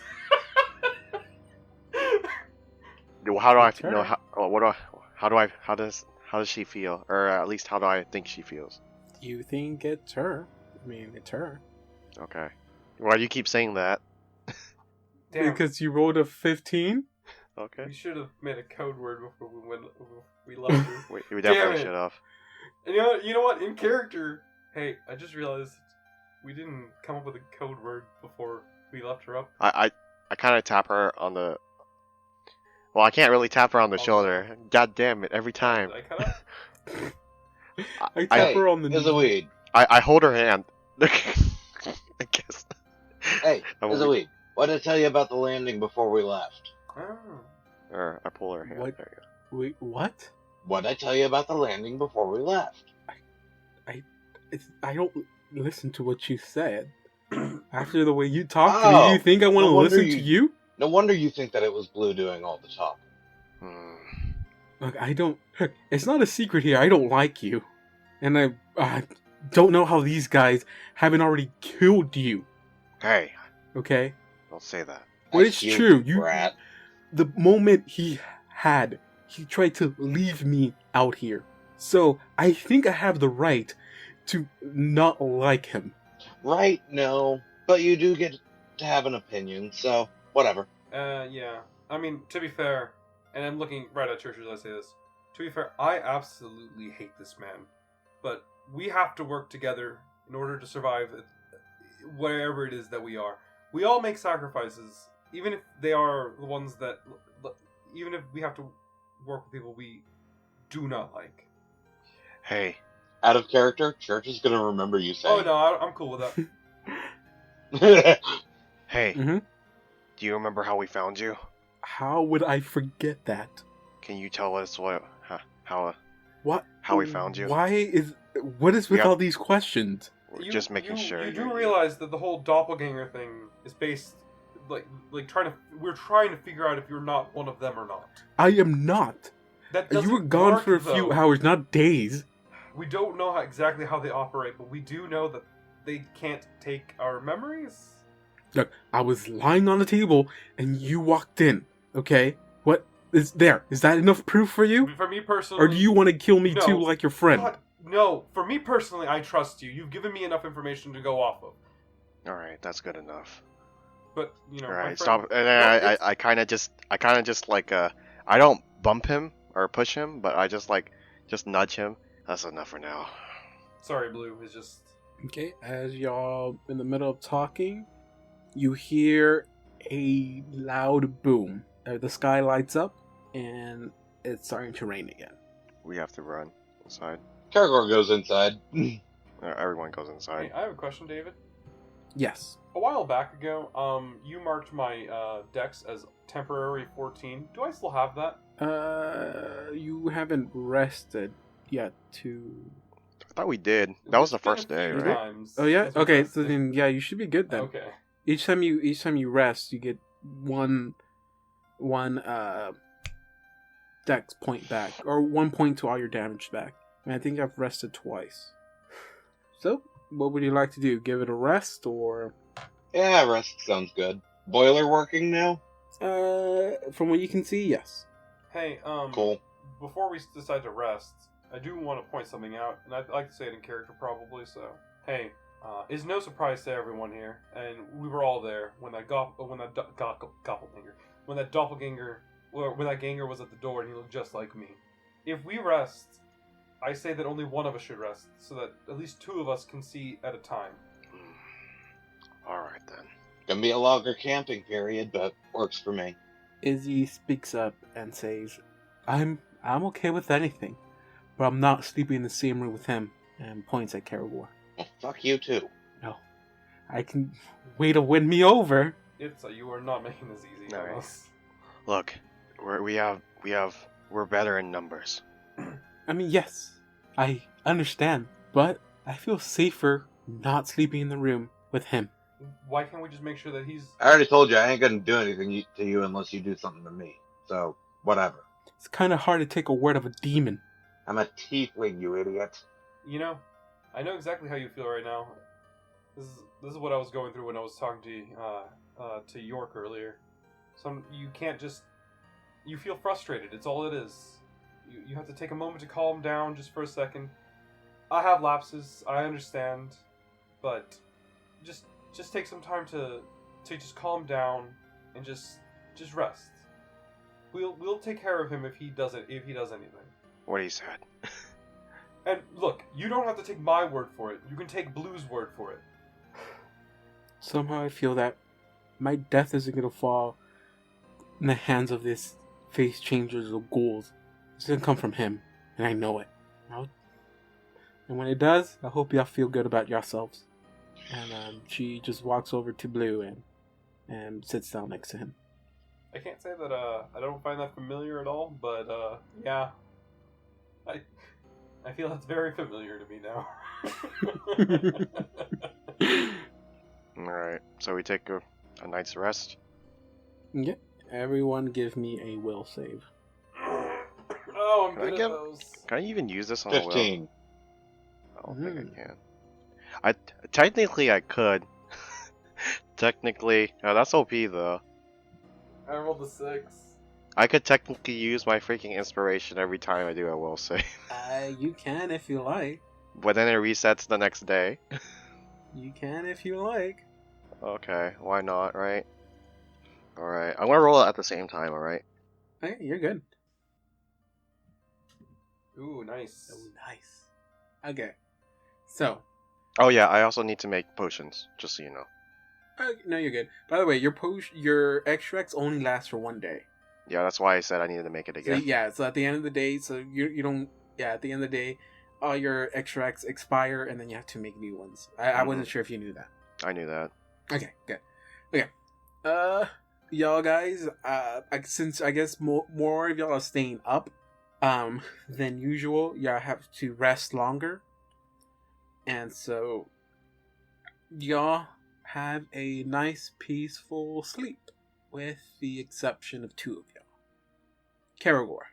B: How do I
A: It's her.
B: know? How does she feel? Or at least how do I think she feels?
A: You think it's her? I mean, it's her.
B: Okay. Why do you keep saying that?
C: Damn.
A: Because you rolled a 15.
B: Okay.
C: We should have made a code word before we left her.
B: We
C: Damn
B: definitely
C: it.
B: should have.
C: And you know what? In character, hey, I just realized we didn't come up with a code word before we left her up.
B: I kind of tap her on the. Well, I can't really tap her on the shoulder. God damn it! Every time.
C: I kind of.
A: I tap her on the
D: Here's a
A: knee.
D: weed.
B: I hold her hand. I guess.
D: Hey,
B: I'm
D: here's a weed. What did I tell you about the landing before we left?
C: Oh.
B: Or I pull her hand.
A: What?
B: There you go.
A: Wait, what?
D: What did I tell you about the landing before we left?
A: I don't listen to what you said. After the way you talk to
D: Oh,
A: me, you think I want to
D: no wonder
A: listen to you?
D: No wonder you think that it was Blue doing all the talking.
A: Look, I don't. It's not a secret here. I don't like you, and I don't know how these guys haven't already killed you.
B: Hey,
A: Okay,
B: don't say that.
A: but it's
D: You
A: true.
D: brat.
A: The moment he tried to leave me out here. So I think I have the right to not like him.
D: Right? No. But you do get to have an opinion, so whatever.
C: Yeah. I mean, to be fair, and I'm looking right at Church as I say this. To be fair, I absolutely hate this man, but we have to work together in order to survive wherever it is that we are. We all make sacrifices, even if they are the ones that, even if we have to work with people we do not like.
B: Hey,
D: Out of character, Church is gonna remember you
C: Oh
D: saying.
C: no, I'm cool with that.
B: hey.
A: Mm-hmm.
B: Do you remember how we found you?
A: How would I forget that?
B: Can you tell us how
A: What?
B: we found you?
A: What is with
B: Yeah.
A: all these questions?
B: We're just making sure.
C: You
B: you're
C: do realize that the whole doppelganger thing is based, we're trying to figure out if you're not one of them or not.
A: I am not.
C: That
A: You
C: doesn't
A: were gone
C: work,
A: for a few
C: though.
A: hours, not days.
C: We don't know exactly how they operate, but we do know that they can't take our memories.
A: Look, I was lying on the table and you walked in. Okay, what is there? Is that enough proof for you?
C: For me personally,
A: Or do you want to kill me
C: No.
A: too, like your friend?
C: God, no, for me personally, I trust you. You've given me enough information to go off of.
B: All right, that's good enough.
C: But you know,
B: All
C: my
B: right,
C: friend-
B: stop. And
C: No,
B: then I kind of just like I don't bump him or push him, but I just nudge him. That's enough for now.
C: Sorry, Blue. It's just
A: Okay, as y'all in the middle of talking, you hear a loud boom. The sky lights up, and it's starting to rain again.
B: We have to run inside.
D: Karagor goes inside.
B: Everyone goes inside.
C: hey, I have a question, David.
A: Yes.
C: A while back ago, you marked my dex as temporary 14. Do I still have that?
A: You haven't rested yet to...
B: I thought we did. That was the
C: It's been
B: first
C: a
B: day,
C: few
B: right?
C: times
A: Oh yeah?
C: since we
A: Okay,
C: rested.
A: so then yeah, you should be good then.
C: Okay.
A: Each time you rest, you get one dex point back, or 1 point to all your damage back. And I think I've rested twice. So, what would you like to do? Give it a rest, or
D: Yeah, rest sounds good. Boiler working now?
A: from what you can see, yes.
C: Hey,
D: Cool.
C: before we decide to rest, I do want to point something out, and I'd like to say it in character probably, so. Hey, it's no surprise to everyone here, and we were all there when that doppelganger, or when that ganger was at the door and he looked just like me. If we rest, I say that only one of us should rest, so that at least two of us can see at a time.
B: All right then.
D: Gonna be a longer camping period, but works for me.
A: Izzy speaks up and says, I'm okay with anything, but I'm not sleeping in the same room with him," and points at Karagor.
D: Well, fuck you too.
A: I can way to win me over.
C: It's you are not making this easy on
B: No.
C: us.
B: Look, we're better in numbers.
A: I mean, yes, I understand, but I feel safer not sleeping in the room with him.
C: Why can't we just make sure that he's...
D: I already told you I ain't gonna do anything to you unless you do something to me. So, whatever.
A: It's kind of hard to take a word of a demon.
D: I'm a tiefling, you idiot.
C: You know, I know exactly how you feel right now. This is what I was going through when I was talking to York earlier. You can't just... You feel frustrated. It's all it is. You have to take a moment to calm down just for a second. I have lapses. I understand, but just take some time to just calm down and just rest. We'll take care of him if he does anything.
B: What he said.
C: And look, you don't have to take my word for it. You can take Blue's word for it.
A: Somehow I feel that my death isn't gonna fall in the hands of this face changers or ghouls. It's gonna come from him, and I know it. And when it does, I hope y'all feel good about yourselves. And she just walks over to Blue and sits down next to him.
C: I can't say that I don't find that familiar at all, but yeah, I feel that's very familiar to me now.
B: Alright, so we take a night's rest?
A: Yeah. Everyone give me a will save.
C: Oh, I'm good at those.
B: Can I even use this on
D: 15.
B: a will? I don't think I can. Technically I could. Technically. Oh, that's OP though.
C: I rolled a 6.
B: I could technically use my freaking inspiration every time I do a will save.
A: You can if you like.
B: But then it resets the next day.
A: You can if you like.
B: Okay, why not, right? Alright, I'm gonna roll it at the same time, alright?
A: Okay, you're good.
C: Ooh, nice.
A: Oh, nice. Okay. So.
B: Oh yeah, I also need to make potions, just so you know.
A: No, you're good. By the way, your extracts only last for 1 day.
B: Yeah, that's why I said I needed to make it again.
A: So at the end of the day, you don't... Yeah, at the end of the day, all your extracts expire, and then you have to make new ones. I wasn't sure if you knew that.
B: I knew that.
A: Okay, good. Okay. Y'all guys, since I guess more of y'all are staying up than usual, y'all have to rest longer. And so, y'all have a nice, peaceful sleep, with the exception of 2 of y'all. Karagor.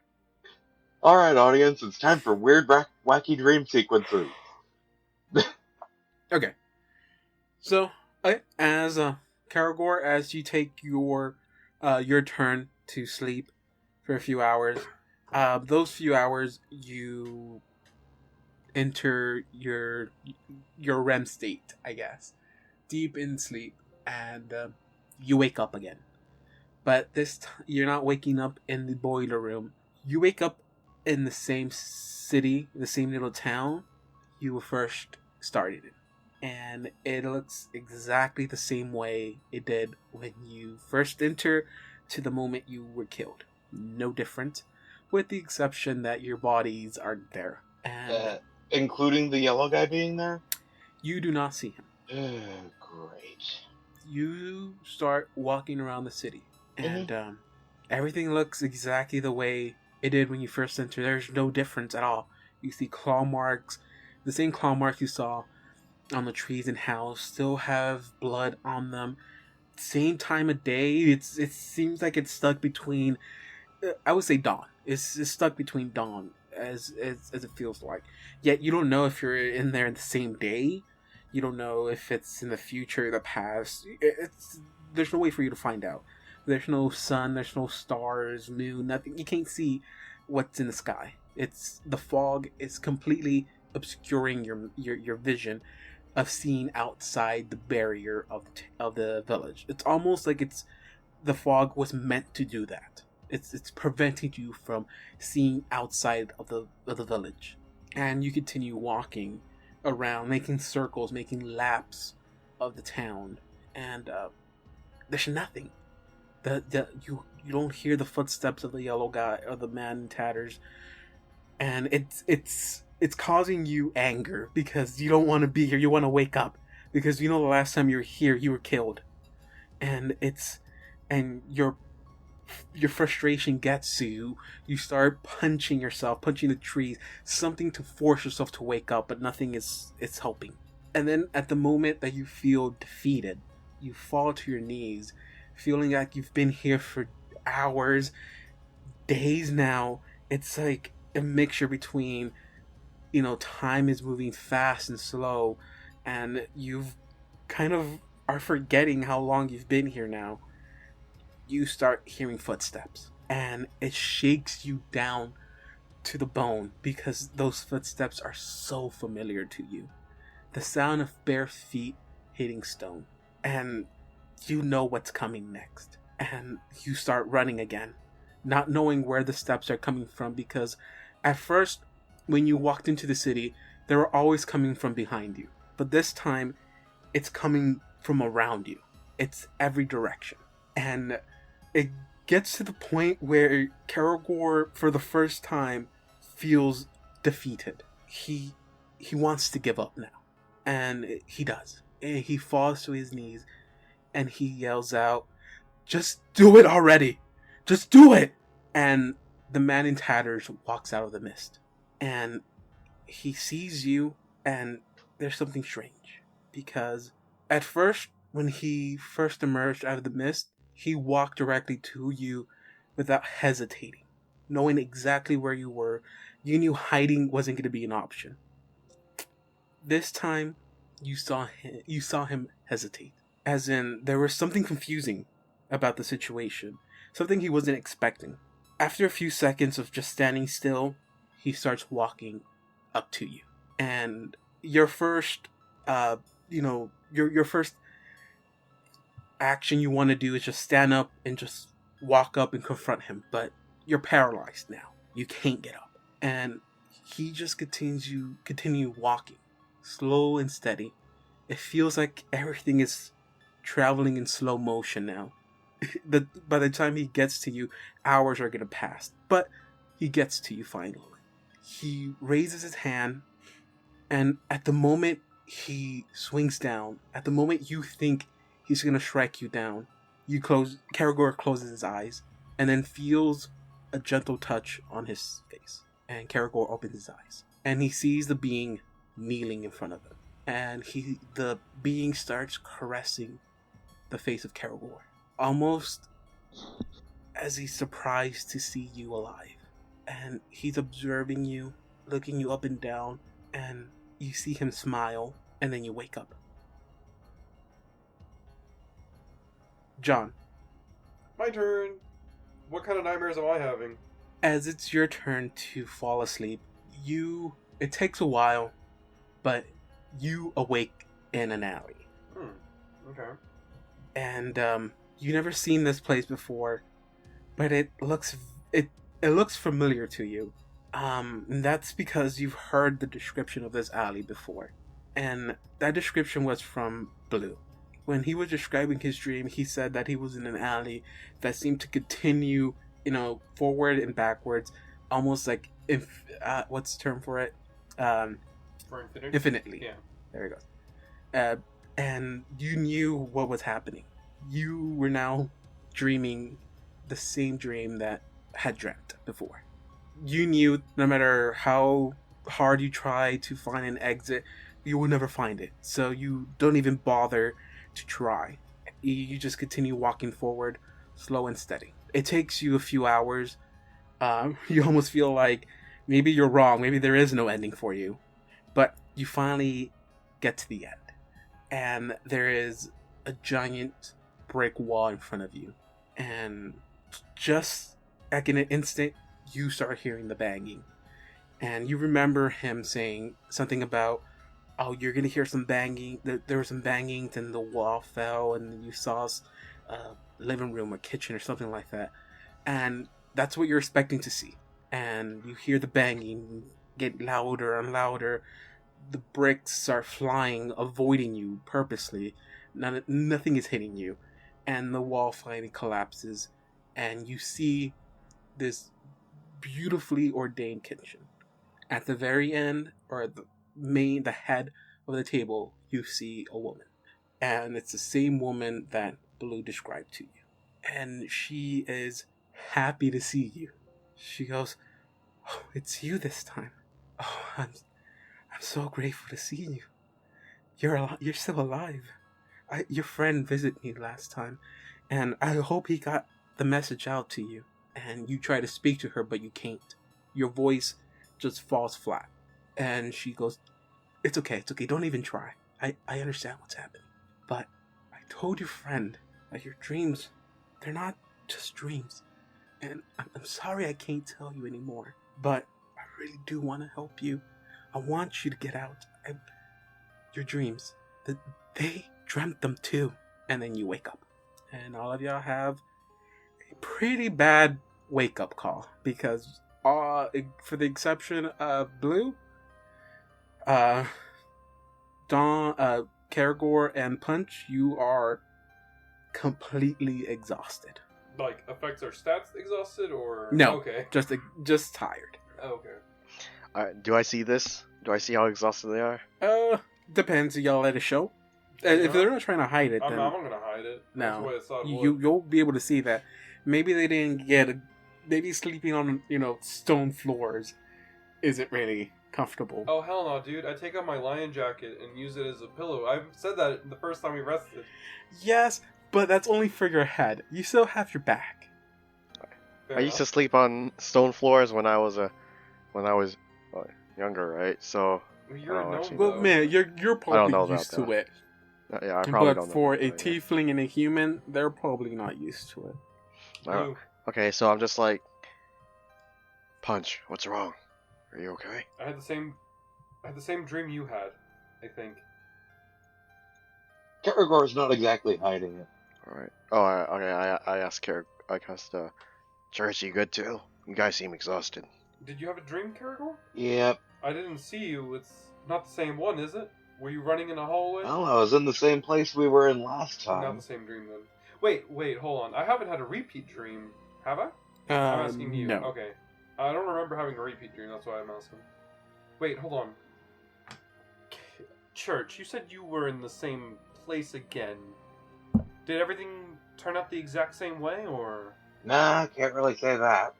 D: Alright, audience, it's time for weird, wacky dream sequences.
A: Okay. So, as Karagor, as you take your turn to sleep for a few hours, those few hours you enter your REM state, I guess, deep in sleep, and you wake up again. But this time, you're not waking up in the boiler room. You wake up in the same city, the same little town you were first started in. And it looks exactly the same way it did when you first enter to the moment you were killed. No different, with the exception that your bodies aren't there. And
D: including the yellow guy being there?
A: You do not see him.
D: Great.
A: You start walking around the city, and everything looks exactly the way it did when you first entered. There's no difference at all. You see claw marks, the same claw marks you saw on the trees and house, still have blood on them. Same time of day. It seems like it's stuck between, I would say dawn. It's stuck between dawn as it feels like. Yet you don't know if you're in there in the same day. You don't know if it's in the future, the past. There's no way for you to find out. There's no sun, there's no stars, moon, nothing. You can't see what's in the sky. The fog is completely obscuring your vision of seeing outside the barrier of the village. It's almost like the fog was meant to do that. It's preventing you from seeing outside of the village. And you continue walking around, making circles, making laps of the town, and there's nothing. You don't hear the footsteps of the yellow guy or the man in tatters, and it's causing you anger because you don't want to be here. You want to wake up because you know the last time you were here you were killed, and your frustration gets to you. You start punching yourself, punching the trees, something to force yourself to wake up, but nothing is helping. And then at the moment that you feel defeated, you fall to your knees, feeling like you've been here for hours, days now. It's like a mixture between time is moving fast and slow, and you've kind of are forgetting how long you've been here now. You start hearing footsteps, and it shakes you down to the bone because those footsteps are so familiar to you. The sound of bare feet hitting stone, and you know what's coming next. And you start running again, not knowing where the steps are coming from, because at first, when you walked into the city, they were always coming from behind you. But this time, it's coming from around you. It's every direction. And it gets to the point where Karagor, for the first time, feels defeated. He wants to give up now. And he does. And he falls to his knees and he yells out, "Just do it already! Just do it!" And the man in tatters walks out of the mist. And he sees you, and there's something strange. Because at first, when he first emerged out of the mist, he walked directly to you without hesitating. Knowing exactly where you were, you knew hiding wasn't going to be an option. This time, you saw him hesitate. As in, there was something confusing about the situation. Something he wasn't expecting. After a few seconds of just standing still, he starts walking up to you. And your first, your first action you want to do is just stand up and just walk up and confront him. But you're paralyzed now. You can't get up. And he just continue walking, slow and steady. It feels like everything is traveling in slow motion now. By the time he gets to you, hours are going to pass. But he gets to you finally. He raises his hand, and at the moment he swings down, at the moment you think he's going to strike you down, Karagor closes his eyes, and then feels a gentle touch on his face. And Karagor opens his eyes, and he sees the being kneeling in front of him. And the being starts caressing the face of Karagor, almost as he's surprised to see you alive. And he's observing you, looking you up and down, and you see him smile, and then you wake up. John.
C: My turn. What kind of nightmares am I having?
A: As it's your turn to fall asleep, it takes a while, but you awake in an alley.
C: Okay.
A: And you never seen this place before, but it looks familiar to you. And that's because you've heard the description of this alley before. And that description was from Blue. When he was describing his dream, he said that he was in an alley that seemed to continue, forward and backwards, almost like what's the term for it?
C: For infinity?
A: Infinitely.
C: Yeah.
A: There it goes. And you knew what was happening. You were now dreaming the same dream that had dreamt before. You knew no matter how hard you try to find an exit, you will never find it. So you don't even bother to try. You just continue walking forward, slow and steady. It takes you a few hours. You almost feel like maybe you're wrong. Maybe there is no ending for you. But you finally get to the end. And there is a giant brick wall in front of you. And just like in an instant, you start hearing the banging. And you remember him saying something about, "Oh, you're going to hear some banging." There was some banging, then the wall fell, and you saw a living room or kitchen or something like that. And that's what you're expecting to see. And you hear the banging get louder and louder. The bricks start flying, avoiding you purposely. Nothing is hitting you. And the wall finally collapses. And you see this beautifully ordained kitchen. At the very end, or the head of the table, you see a woman. And it's the same woman that Blue described to you. And she is happy to see you. She goes, "Oh, it's you this time. Oh, I'm so grateful to see you. You're still alive. Your friend visited me last time, and I hope he got the message out to you." And you try to speak to her, but you can't. Your voice just falls flat. And she goes, it's okay, don't even try. I understand what's happening. But I told your friend that your dreams, they're not just dreams. And I'm sorry I can't tell you anymore. But I really do want to help you. I want you to get out. Your dreams, they dreamt them too. And then you wake up. And all of y'all have a pretty bad wake-up call. Because for the exception of Blue, Dawn, Karagor, and Punch, you are completely exhausted.
C: Like, affects our stats exhausted, or...
A: No,
C: okay.
A: just tired.
C: Okay.
B: Do I see this? Do I see how exhausted they are?
A: Depends. Y'all let it show. If they're not trying to hide it, then...
C: I'm not gonna hide it.
A: No. You'll be able to see that. Maybe they didn't get... Maybe sleeping on, stone floors isn't really comfortable.
C: Oh, hell no, dude. I take out my lion jacket and use it as a pillow. I said that the first time we rested.
A: Yes, but that's only for your head. You still have your back.
C: Fair
B: I used to sleep on stone floors when I was younger, right? So
C: You're a gnome,
B: actually-
A: Well,
C: though.
A: man, you're
B: I don't
A: probably
B: know
A: used
B: about
A: to
B: that.
A: it.
B: yeah, I probably
A: But
B: don't know.
A: for a
B: about it, yeah.
A: tiefling and a human, they're probably not used to it.
B: Oh,
C: Ooh,
B: okay, so I'm just like, Punch, what's wrong? Are you okay?
C: I had the same dream you had, I think.
D: Karagor's not exactly hiding it.
B: All right. Oh, I asked Church, you good too? You guys seem exhausted.
C: Did you have a dream, Karagor?
D: Yep.
C: I didn't see you. It's not the same one, is it? Were you running in a hallway?
D: Well, I was in the same place we were in last
C: Not
D: time.
C: the same dream then. Wait, hold on. I haven't had a repeat dream, have I? I'm asking you.
A: No.
C: Okay. I don't remember having a repeat dream, that's why I'm asking. Wait, hold on. Church, you said you were in the same place again. Did everything turn out the exact same way, or...
D: Nah, can't really say that.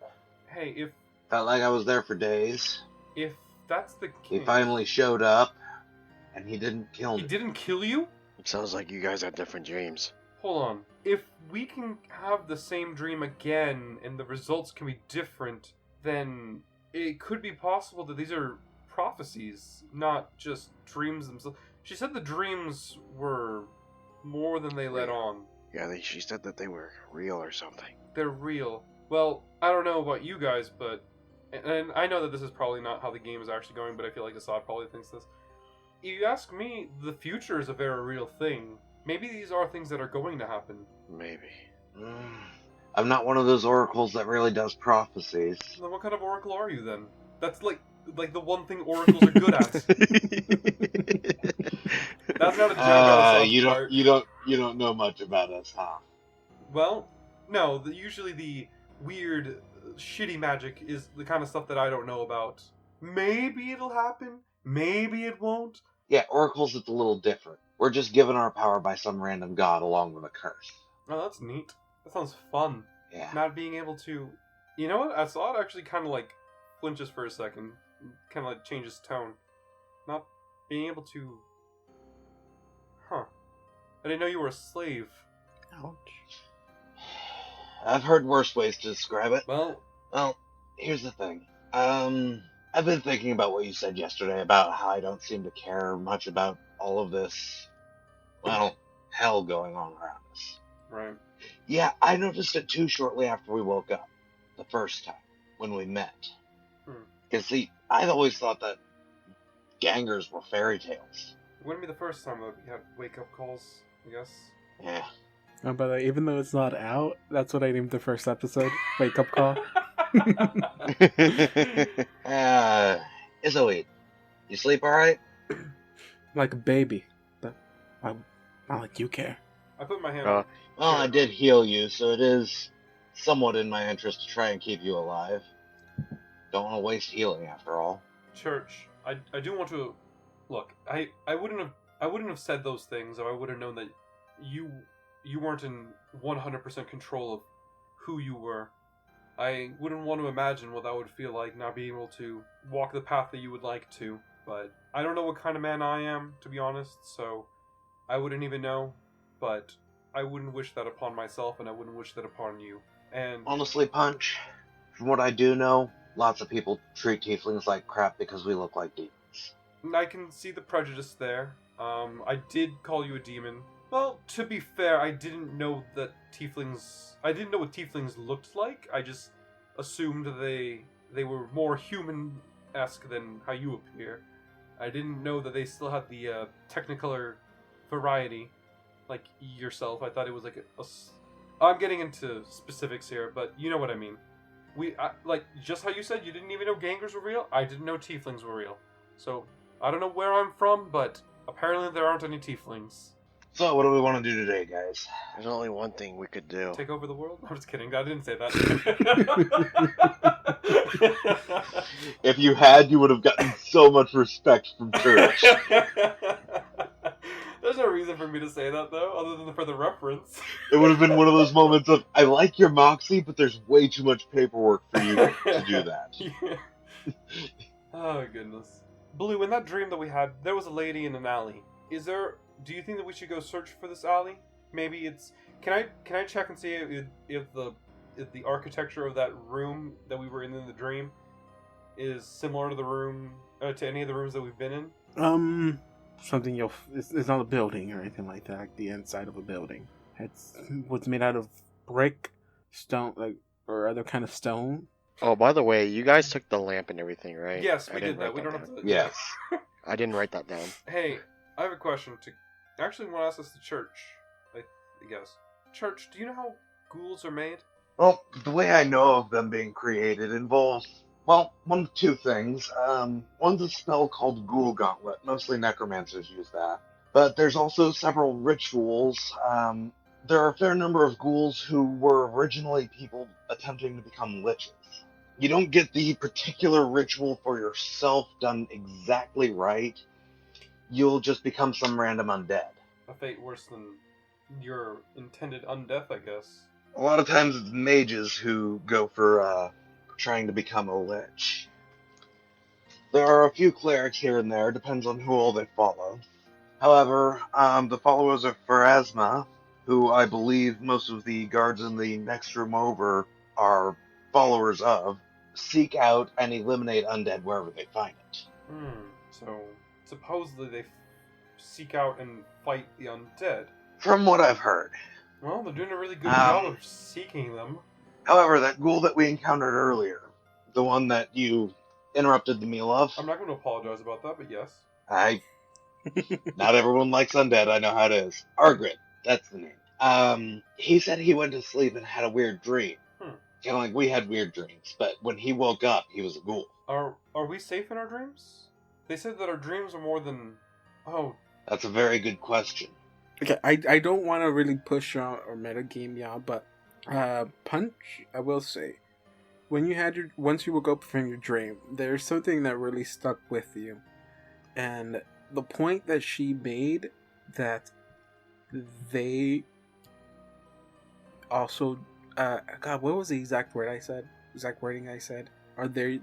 C: Hey,
D: Felt like I was there for days.
C: if that's the
D: He
C: case...
D: finally showed up, and he didn't kill
C: He
D: me.
C: didn't kill you?
B: It sounds like you guys had different dreams.
C: Hold on. If we can have the same dream again, and the results can be different, then it could be possible that these are prophecies, not just dreams themselves. She said the dreams were more than they let on.
B: Yeah, she said that they were real or something.
C: They're real. Well, I don't know about you guys, but... And I know that this is probably not how the game is actually going, but I feel like Assad probably thinks this. If you ask me, the future is a very real thing. Maybe these are things that are going to happen.
B: Maybe.
D: I'm not one of those oracles that really does prophecies.
C: Then what kind of oracle are you then? That's like the one thing oracles are good at. That's not a joke on Assad's part.
D: You don't know much about us, huh?
C: Well, no. Usually the weird, shitty magic is the kind of stuff that I don't know about. Maybe it'll happen. Maybe it won't.
D: Yeah, oracles it's a little different. We're just given our power by some random god along with a curse.
C: Oh, that's neat. That sounds fun.
D: Yeah.
C: Not being able to... You know what? Assad actually kind of like flinches for a second. Kind of like changes tone. Not being able to... Huh. I didn't know you were a slave.
A: Ouch.
D: I've heard worse ways to describe it.
C: Well,
D: Here's the thing. I've been thinking about what you said yesterday about how I don't seem to care much about all of this, well, hell going on around us.
C: right.
D: Yeah, I noticed it too shortly after we woke up. The first time, when we met. Because, see, I've always thought that gangers were fairy tales.
C: It wouldn't be the first time that we had wake-up calls, I guess.
D: Yeah.
A: Oh, but even though it's not out, that's what I named the first episode. Wake up call.
D: Izoid, you sleep alright?
A: Like a baby. But not like you care.
C: I put my hand on...
D: Well, I did heal you, so it is somewhat in my interest to try and keep you alive. Don't want to waste healing, after all.
C: Church, I do want to... Look, I wouldn't have said those things if I would have known that you weren't in 100% control of who you were. I wouldn't want to imagine what that would feel like, not being able to walk the path that you would like to. But I don't know what kind of man I am, to be honest, so I wouldn't even know. But I wouldn't wish that upon myself, and I wouldn't wish that upon you. And
D: Honestly, Punch, from what I do know, lots of people treat tieflings like crap because we look like demons.
C: I can see the prejudice there. I did call you a demon. Well, to be fair, I didn't know that tieflings... I didn't know what tieflings looked like. I just assumed they were more human-esque than how you appear. I didn't know that they still had the technicolor variety, like yourself. I thought it was like I'm getting into specifics here, but you know what I mean. Like, just how you said you didn't even know gangers were real, I didn't know tieflings were real. So, I don't know where I'm from, but apparently there aren't any tieflings.
D: So, what do we want to do today, guys?
B: There's only one thing we could do.
C: Take over the world? I'm just kidding. I didn't say that.
D: If you had, you would have gotten so much respect from church.
C: There's no reason for me to say that, though, other than for the reference.
D: It would have been one of those moments of, I like your moxie, but there's way too much paperwork for you to do that.
C: Yeah. Oh, goodness. Blue, in that dream that we had, there was a lady in an alley. Do you think that we should go search for this alley? Maybe it's... Can I check and see if the architecture of that room that we were in the dream is similar to the room... to any of the rooms that we've been in?
A: Something it's not a building or anything like that, like the inside of a building. It's what's made out of brick, stone, or other kind of stone.
B: Oh, by the way, you guys took the lamp and everything, right?
C: Yes, we did that. We don't have to...
D: Yes.
B: I didn't write that down.
C: Hey, I have a question to... Actually, want to ask this to Church, I guess. Church, do you know how ghouls are made?
D: Well, the way I know of them being created involves, well, one of two things. One's a spell called Ghoul Gauntlet. Mostly necromancers use that. But there's also several rituals. There are a fair number of ghouls who were originally people attempting to become liches. You don't get the particular ritual for yourself done exactly right. You'll just become some random undead.
C: A fate worse than your intended undeath, I guess.
D: A lot of times it's mages who go for trying to become a lich. There are a few clerics here and there, depends on who all they follow. However, the followers of Pharasma, who I believe most of the guards in the next room over are followers of, seek out and eliminate undead wherever they find it.
C: So, supposedly they seek out and fight the undead.
D: From what I've heard.
C: Well, they're doing a really good job of seeking them.
D: However, that ghoul that we encountered earlier, the one that you interrupted the meal of...
C: I'm not going to apologize about that, but yes.
D: Not everyone likes undead, I know how it is. Argrid, that's the name. He said he went to sleep and had a weird dream. Kind of like we had weird dreams, but when he woke up, he was a ghoul.
C: Are we safe in our dreams? They said that our dreams are more than... Oh.
D: That's a very good question.
A: Okay, I don't want to really push y'all or metagame y'all, but Punch, I will say, once you woke up from your dream, there's something that really stuck with you. And the point that she made that they also... God, what was the exact word I said? Exact wording I said? Or they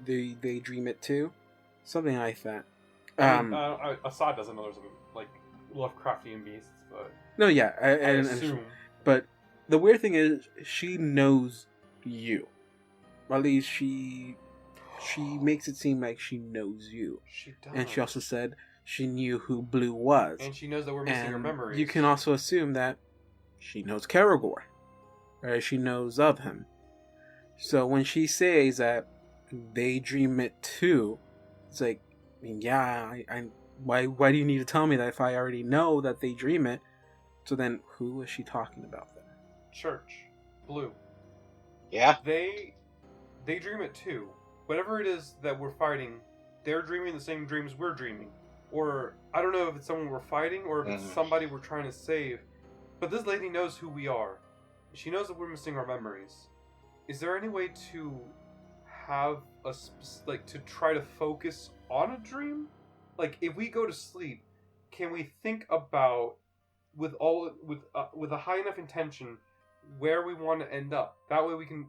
A: dream it too? Something like that.
C: Assad doesn't know there's some, like, Lovecraftian beasts, but...
A: No, yeah.
C: I assume.
A: But the weird thing is, she knows you. Or at least she makes it seem like she knows you.
C: She does.
A: And she also said she knew who Blue was.
C: And she knows that we're missing her memories.
A: You can also assume that she knows Karagor. Or she knows of him. So when she says that they dream it too, it's like, yeah, why do you need to tell me that if I already know that they dream it? So then, who is she talking about then?
C: Church. Blue.
D: Yeah?
C: They dream it too. Whatever it is that we're fighting, they're dreaming the same dreams we're dreaming. Or, I don't know if it's someone we're fighting or if it's somebody we're trying to save. But this lady knows who we are. She knows that we're missing our memories. Is there any way to have to try to focus on a dream? Like, if we go to sleep, can we think about with a high enough intention where we want to end up? That way we can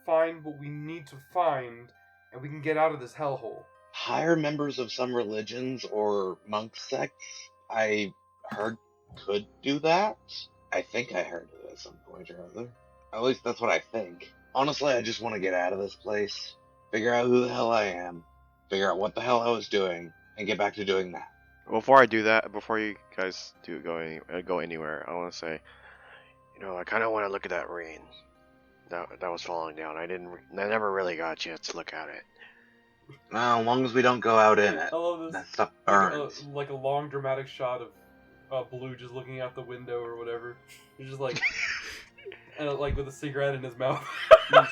C: find what we need to find, and we can get out of this hellhole.
D: Higher members of some religions or monk sects, I heard, could do that. I think I heard it at some point or other. At least that's what I think. Honestly, I just want to get out of this place. Figure out who the hell I am. figure out what the hell I was doing, and get back to doing that.
B: Before I do that, before you guys go anywhere, I want to say, I kind of want to look at that rain that was falling down. I never really got a chance to look at it.
D: Well, as long as we don't go out in it,
C: I love this.
D: that stuff burns.
C: Like a long dramatic shot of Blue just looking out the window or whatever. He's just like, like with a cigarette in his mouth.
A: Well,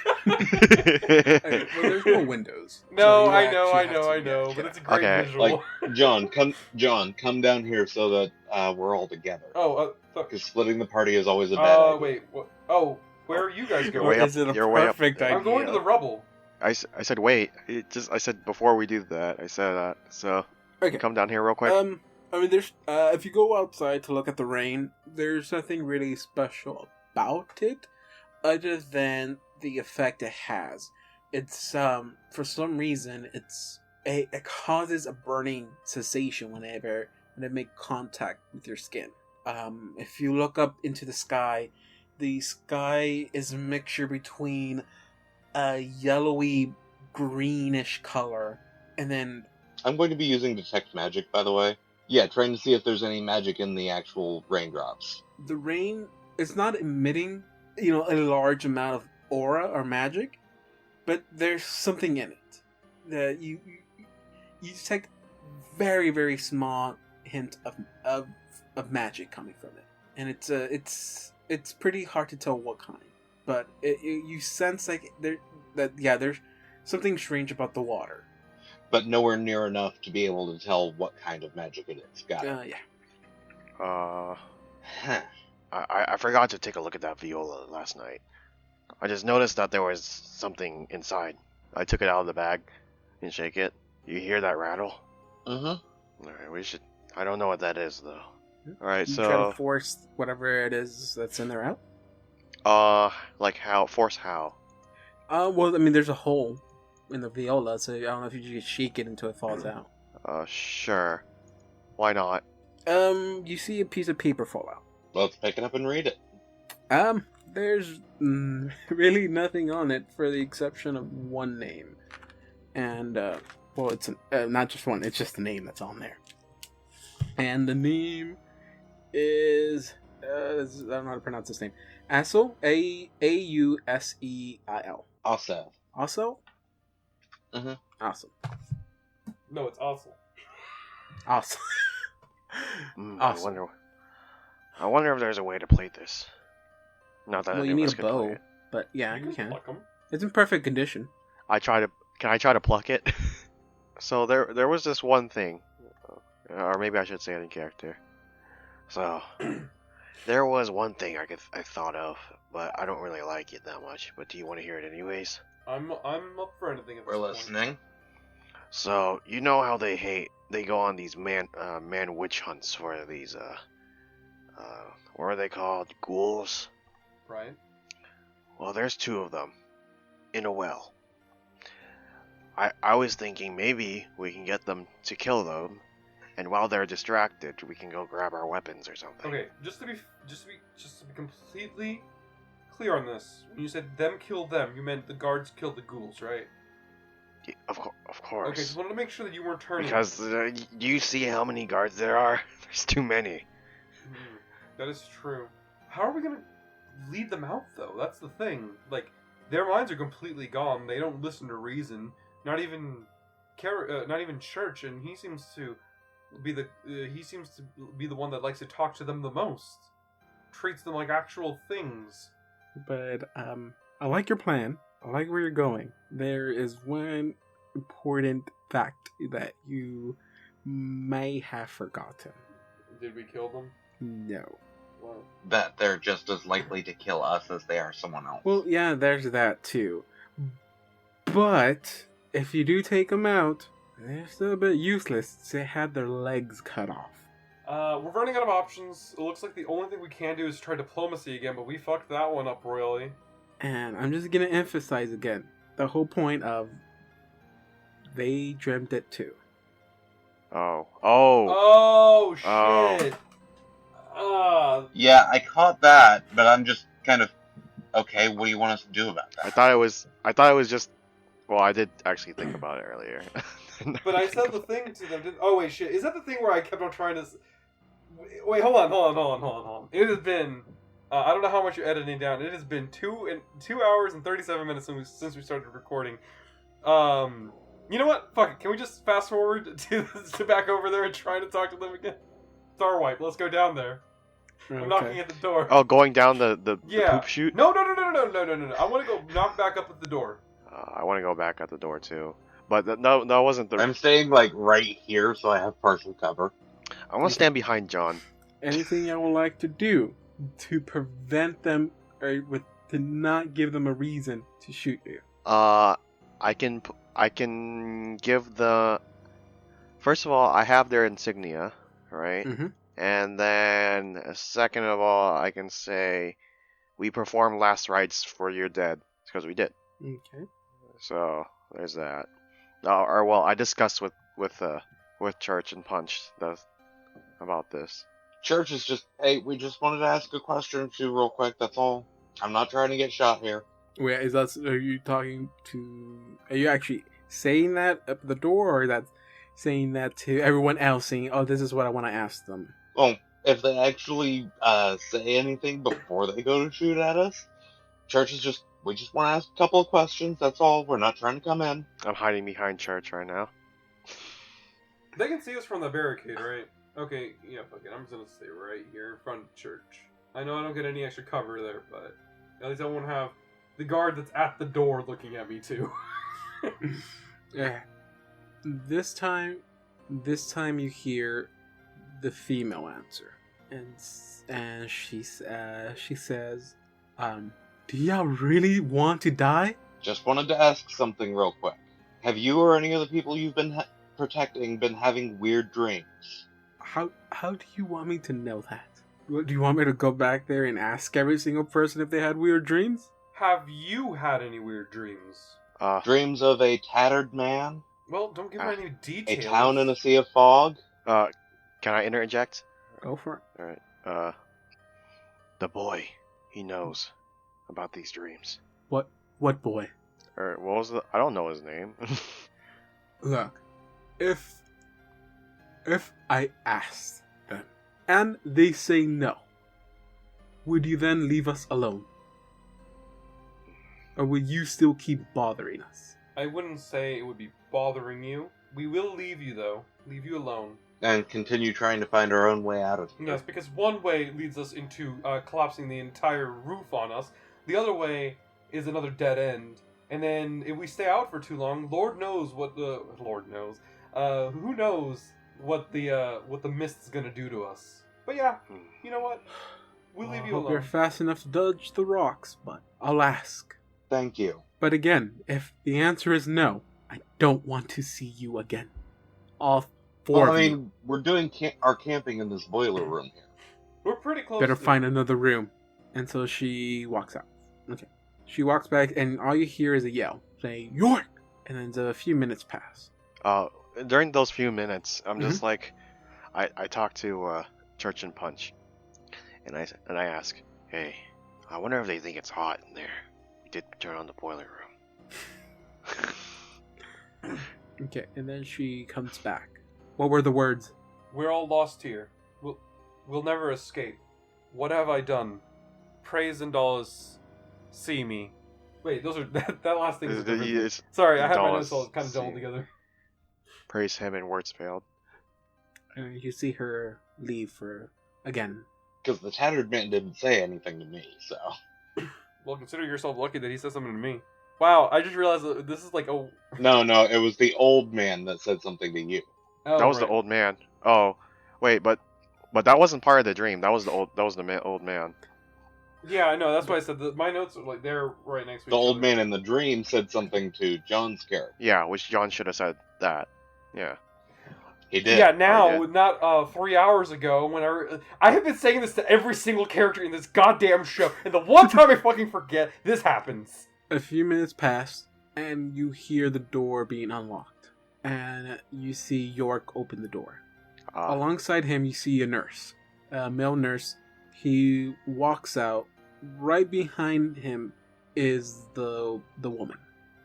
A: there's no windows.
C: No,
A: so
C: I know, but it's a great visual.
D: Like, John, come down here so that we're all together.
C: Oh,
D: because splitting the party is always a bad idea.
C: Wait, what? Oh, where are you guys
B: You're
C: going?
B: way up-
A: Is it a
B: you're way up.
A: perfect idea?
C: I'm going to the rubble.
B: I said wait. I said before we do that. I said that. So
A: Okay.
B: come down here real quick.
A: I mean, there's if you go outside to look at the rain, there's nothing really special about it, other than the effect it has. It's for some reason it causes a burning sensation whenever it makes contact with your skin. If you look up into the sky is a mixture between a yellowy greenish color and then
D: I'm going to be using detect magic, by the way. Yeah, trying to see if there's any magic in the actual raindrops.
A: the rain is not emitting, a large amount of aura or magic, but there's something in it that you detect very, very small hint of magic coming from it, and it's pretty hard to tell what kind, but you sense like there's something strange about the water.
D: But nowhere near enough to be able to tell what kind of magic it is. Got it.
A: Yeah.
D: Huh.
B: I forgot to take a look at that viola last night. I just noticed that there was something inside. I took it out of the bag and shake it. You hear that rattle?
D: Mm-hmm.
B: Alright, we should... I don't know what that is, though. Alright,
A: You
B: so...
A: try to force whatever it is that's in there out.
B: Like how? Force how?
A: Well, I mean, there's a hole in the viola, so I don't know if you just shake it until it falls out.
B: Sure. Why not?
A: You see a piece of paper fall out.
D: Let's pick it up and read it.
A: There's really nothing on it for the exception of one name. And, well, it's not just one, it's just the name that's on there. And the name is, I don't know how to pronounce this name. Aseil, Auseil.
D: Also.
A: Also? Awesome.
C: No, it's awesome.
A: Awesome. Awesome.
B: I wonder if there's a way to plate this. Not that
A: Well,
B: any
A: you
B: of
A: need
B: us
A: a
B: could play
A: bow,
B: it.
A: but yeah,
C: You
A: you can.
C: pluck 'em.
A: It's in perfect condition.
B: Can I try to pluck it? So there was this one thing, or maybe I should say it in character. So there was one thing I thought of, but I don't really like it that much. But do you want to hear it anyways?
C: I'm up for anything at this
D: We're
C: point.
D: listening.
B: So you know how they go on these man witch hunts for these what are they called? Ghouls?
C: Right?
B: Well, there's two of them in a well. I was thinking maybe we can get them to kill them, and while they're distracted, we can go grab our weapons or something.
C: Okay, just to be completely clear on this, when you said them kill them, you meant the guards killed the ghouls, right?
B: Yeah, of course.
C: Okay, just wanted to make sure that you weren't turning.
B: Because do you see how many guards there are? There's too many.
C: That is true. How are we gonna lead them out, though? That's the thing. Like, their minds are completely gone. They don't listen to reason. Not even church, and he seems to be the one that likes to talk to them the most. Treats them like actual things.
A: But I like your plan. I like where you're going. There is one important fact that you may have forgotten.
C: Did we kill them?
A: No.
C: Well,
D: That they're just as likely to kill us as they are someone else.
A: Well, yeah, there's that too. But if you do take them out, they're still a bit useless. They had their legs cut off.
C: we're running out of options. It looks like the only thing we can do is try diplomacy again, but we fucked that one up royally.
A: And I'm just gonna emphasize again the whole point of they dreamt it too.
C: Oh shit!
D: Yeah, I caught that, but I'm just kind of okay. What do you want us to do about that?
B: I thought it was just. Well, I did actually think about it earlier.
C: But I said the thing to them. Oh wait, shit! Is that the thing where I kept on trying to? Wait, hold on. It has been. I don't know how much you're editing down. It has been 2 hours and 37 minutes since we started recording. You know what? Fuck it. Can we just fast forward to back over there and try to talk to them again? Star wipe. Let's go down there. I'm knocking at the door.
B: Oh, going down the poop chute?
C: No. I want to go knock back up at the door.
B: I want to go back at the door too. But no, that wasn't the...
D: I'm staying, like, right here, so I have partial cover.
B: I want to stand behind John.
A: Anything I would like to do to prevent them, or to not give them a reason to shoot you?
B: I can give the... First of all, I have their insignia, right?
A: Mm-hmm.
B: And then, second of all, I can say, we perform last rites for your dead. Because we did.
A: Okay.
B: So, there's that. I discussed with Church and Punch about this.
D: Church is just, hey, we just wanted to ask a question or two real quick, that's all. I'm not trying to get shot here.
A: Wait, are you actually saying that at the door, or that saying that to everyone else, saying, oh, this is what I want to ask them?
D: Well, if they actually say anything before they go to shoot at us, Church is just, we just want to ask a couple of questions, that's all. We're not trying to come in.
B: I'm hiding behind Church right now.
C: They can see us from the barricade, right? Okay, yeah, fuck it. I'm just gonna stay right here in front of the church. I know I don't get any extra cover there, but at least I won't have the guard that's at the door looking at me too.
A: Yeah. This time you hear the female answer, and she says, "Do y'all really want to die?"
D: Just wanted to ask something real quick. Have you or any of the people you've been protecting been having weird dreams?
A: How do you want me to know that? Do you want me to go back there and ask every single person if they had weird dreams?
C: Have you had any weird dreams?
D: Dreams of a tattered man?
C: Well, don't give me any details.
D: A town in a sea of fog?
B: Can I interject?
A: Go for it.
B: Alright. The boy, he knows about these dreams.
A: What boy?
B: Or what was I don't know his name.
A: Look, if I asked them and they say no, would you then leave us alone? Or would you still keep bothering us?
C: I wouldn't say it would be bothering you. We will leave you, though. Leave you alone.
D: And continue trying to find our own way out of here.
C: Yes, because one way leads us into collapsing the entire roof on us. The other way is another dead end. And then if we stay out for too long, Lord knows what the... Lord knows. Who knows what the mist's gonna do to us. But yeah, you know what? We'll leave you alone.
A: You're fast enough to dodge the rocks, but I'll ask.
D: Thank you.
A: But again, if the answer is no, I don't want to see you again. All four of you.
D: We're doing our camping in this boiler room here.
C: We're pretty close.
A: Better find another room. And so she walks out. Okay. She walks back, and all you hear is a yell, saying, York! And then a few minutes pass.
B: During those few minutes, I'm just like, I talk to Church and Punch, and I ask, hey, I wonder if they think it's hot in there. We did turn on the boiler room.
A: Okay, and then she comes back. What were the words?
C: We're all lost here. We'll never escape. What have I done? Praise and dollars see me. Wait, those are that last thing. Sorry, I had my notes all kind of jumbled together.
B: Praise him and words failed.
A: And you see her leave for again.
D: Because the tattered man didn't say anything to me, so.
C: Well, consider yourself lucky that he said something to me. Wow, I just realized that this is like a...
D: No, it was the old man that said something to you.
C: Oh,
B: that was the old man. Oh, wait, but that wasn't part of the dream. That was the old man. Yeah,
C: I know. That's why I said that my notes are like they're right next to each
D: other. The old
C: other.
D: man in the dream said something to John's character.
B: Yeah, which John should have said that. Yeah.
D: He did.
C: Yeah, now, not 3 hours ago, when I have been saying this to every single character in this goddamn show, and the one time I fucking forget, this happens.
A: A few minutes pass, and you hear the door being unlocked. And you see York open the door. Alongside him, you see a nurse. A male nurse. He walks out. Right behind him is the woman.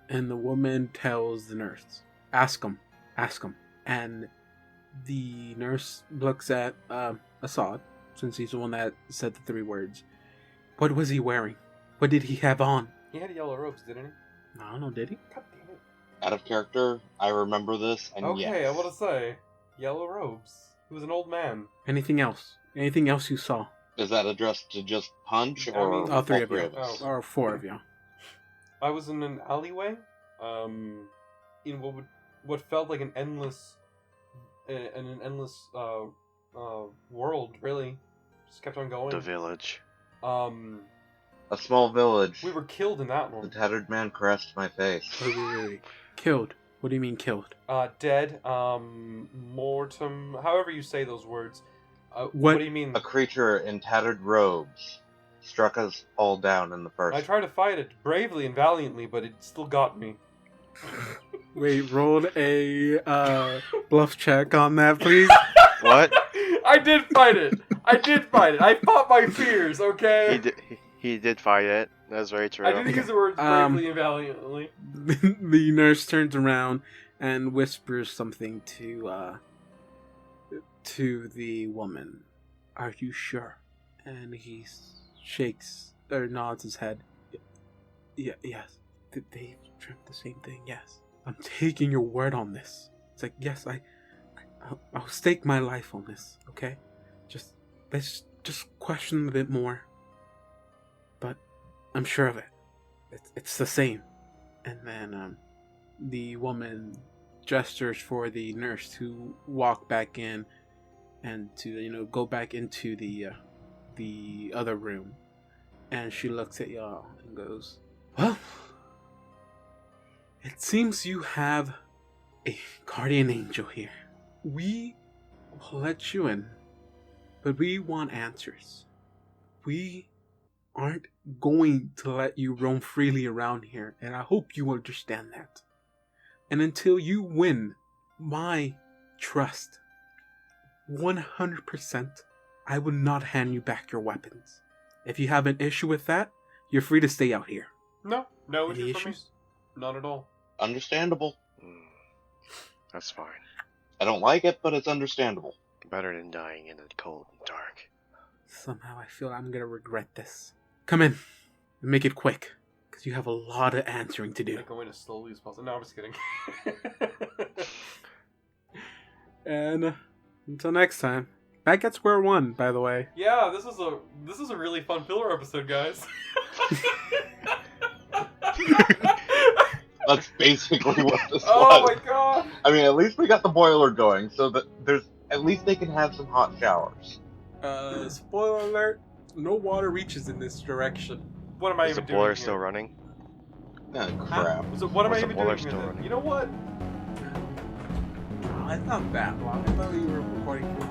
A: And the woman tells the nurse, Ask him Ask him. And the nurse looks at Assad, since he's the one that said the 3 words. What was he wearing? What did he have on?
C: He had yellow robes, didn't he?
A: I don't know, did he?
C: God damn it.
D: Out of character, I remember this, and
C: Okay,
D: yes.
C: I want to say, yellow robes. He was an old man.
A: Anything else? Anything else you saw?
D: Is that addressed to just Punch, or
A: all 3 of you.
D: us?
A: Or 4 of you.
C: I was in an alleyway, in what felt like an endless world, really. Just kept on going.
B: The village.
D: A small village.
C: We were killed in that
D: The
C: one.
D: tattered man caressed my face.
A: Wait. Killed? What do you mean killed?
C: Dead, mortem, however you say those words. What do you mean?
D: A creature in tattered robes struck us all down in the first.
C: I tried to fight it bravely and valiantly, but it still got me.
A: Wait, roll a bluff check on that, please.
B: What?
C: I did fight it. I fought my fears. Okay.
B: He did fight it. That's very true.
C: I didn't use the words bravely and valiantly.
A: The nurse turns around and whispers something to the woman. Are you sure? And he shakes or nods his head. Yes. They dreamt the same thing. Yes. I'm taking your word on this. It's like, yes, I'll stake my life on this. Okay. Let's just question a bit more. But I'm sure of it. It's the same. And then the woman gestures for the nurse to walk back in and to go back into the other room. And she looks at y'all and goes, well, it seems you have a guardian angel here. We will let you in, but we want answers. We aren't going to let you roam freely around here, and I hope you understand that. And until you win my trust 100%, I will not hand you back your weapons. If you have an issue with that, you're free to stay out here.
C: No
A: Any
C: issue for me.
A: issues?
C: Not at all.
D: Understandable.
B: That's fine.
D: I don't like it, but it's understandable.
B: Better than dying in the cold and dark.
A: Somehow I feel I'm gonna regret this. Come in and make it quick, because you have a lot of answering to do.
C: Like going as slowly as possible. No, I'm just kidding.
A: And until next time, back at square one, by the way.
C: Yeah, this is a really fun filler episode, guys.
D: That's basically what this
C: Oh
D: was.
C: my god!
D: I mean, at least we got the boiler going, so that at least they can have some hot showers.
A: Spoiler alert, no water reaches in this direction.
C: What am I
B: Is the
C: even doing
B: boiler
C: here?
B: still running?
D: Oh, crap.
C: So what am I
B: Was the
C: even
B: boiler
C: doing
B: still
C: here then?
B: running?
C: You know what?
A: Oh, it's not that long. I thought you were recording for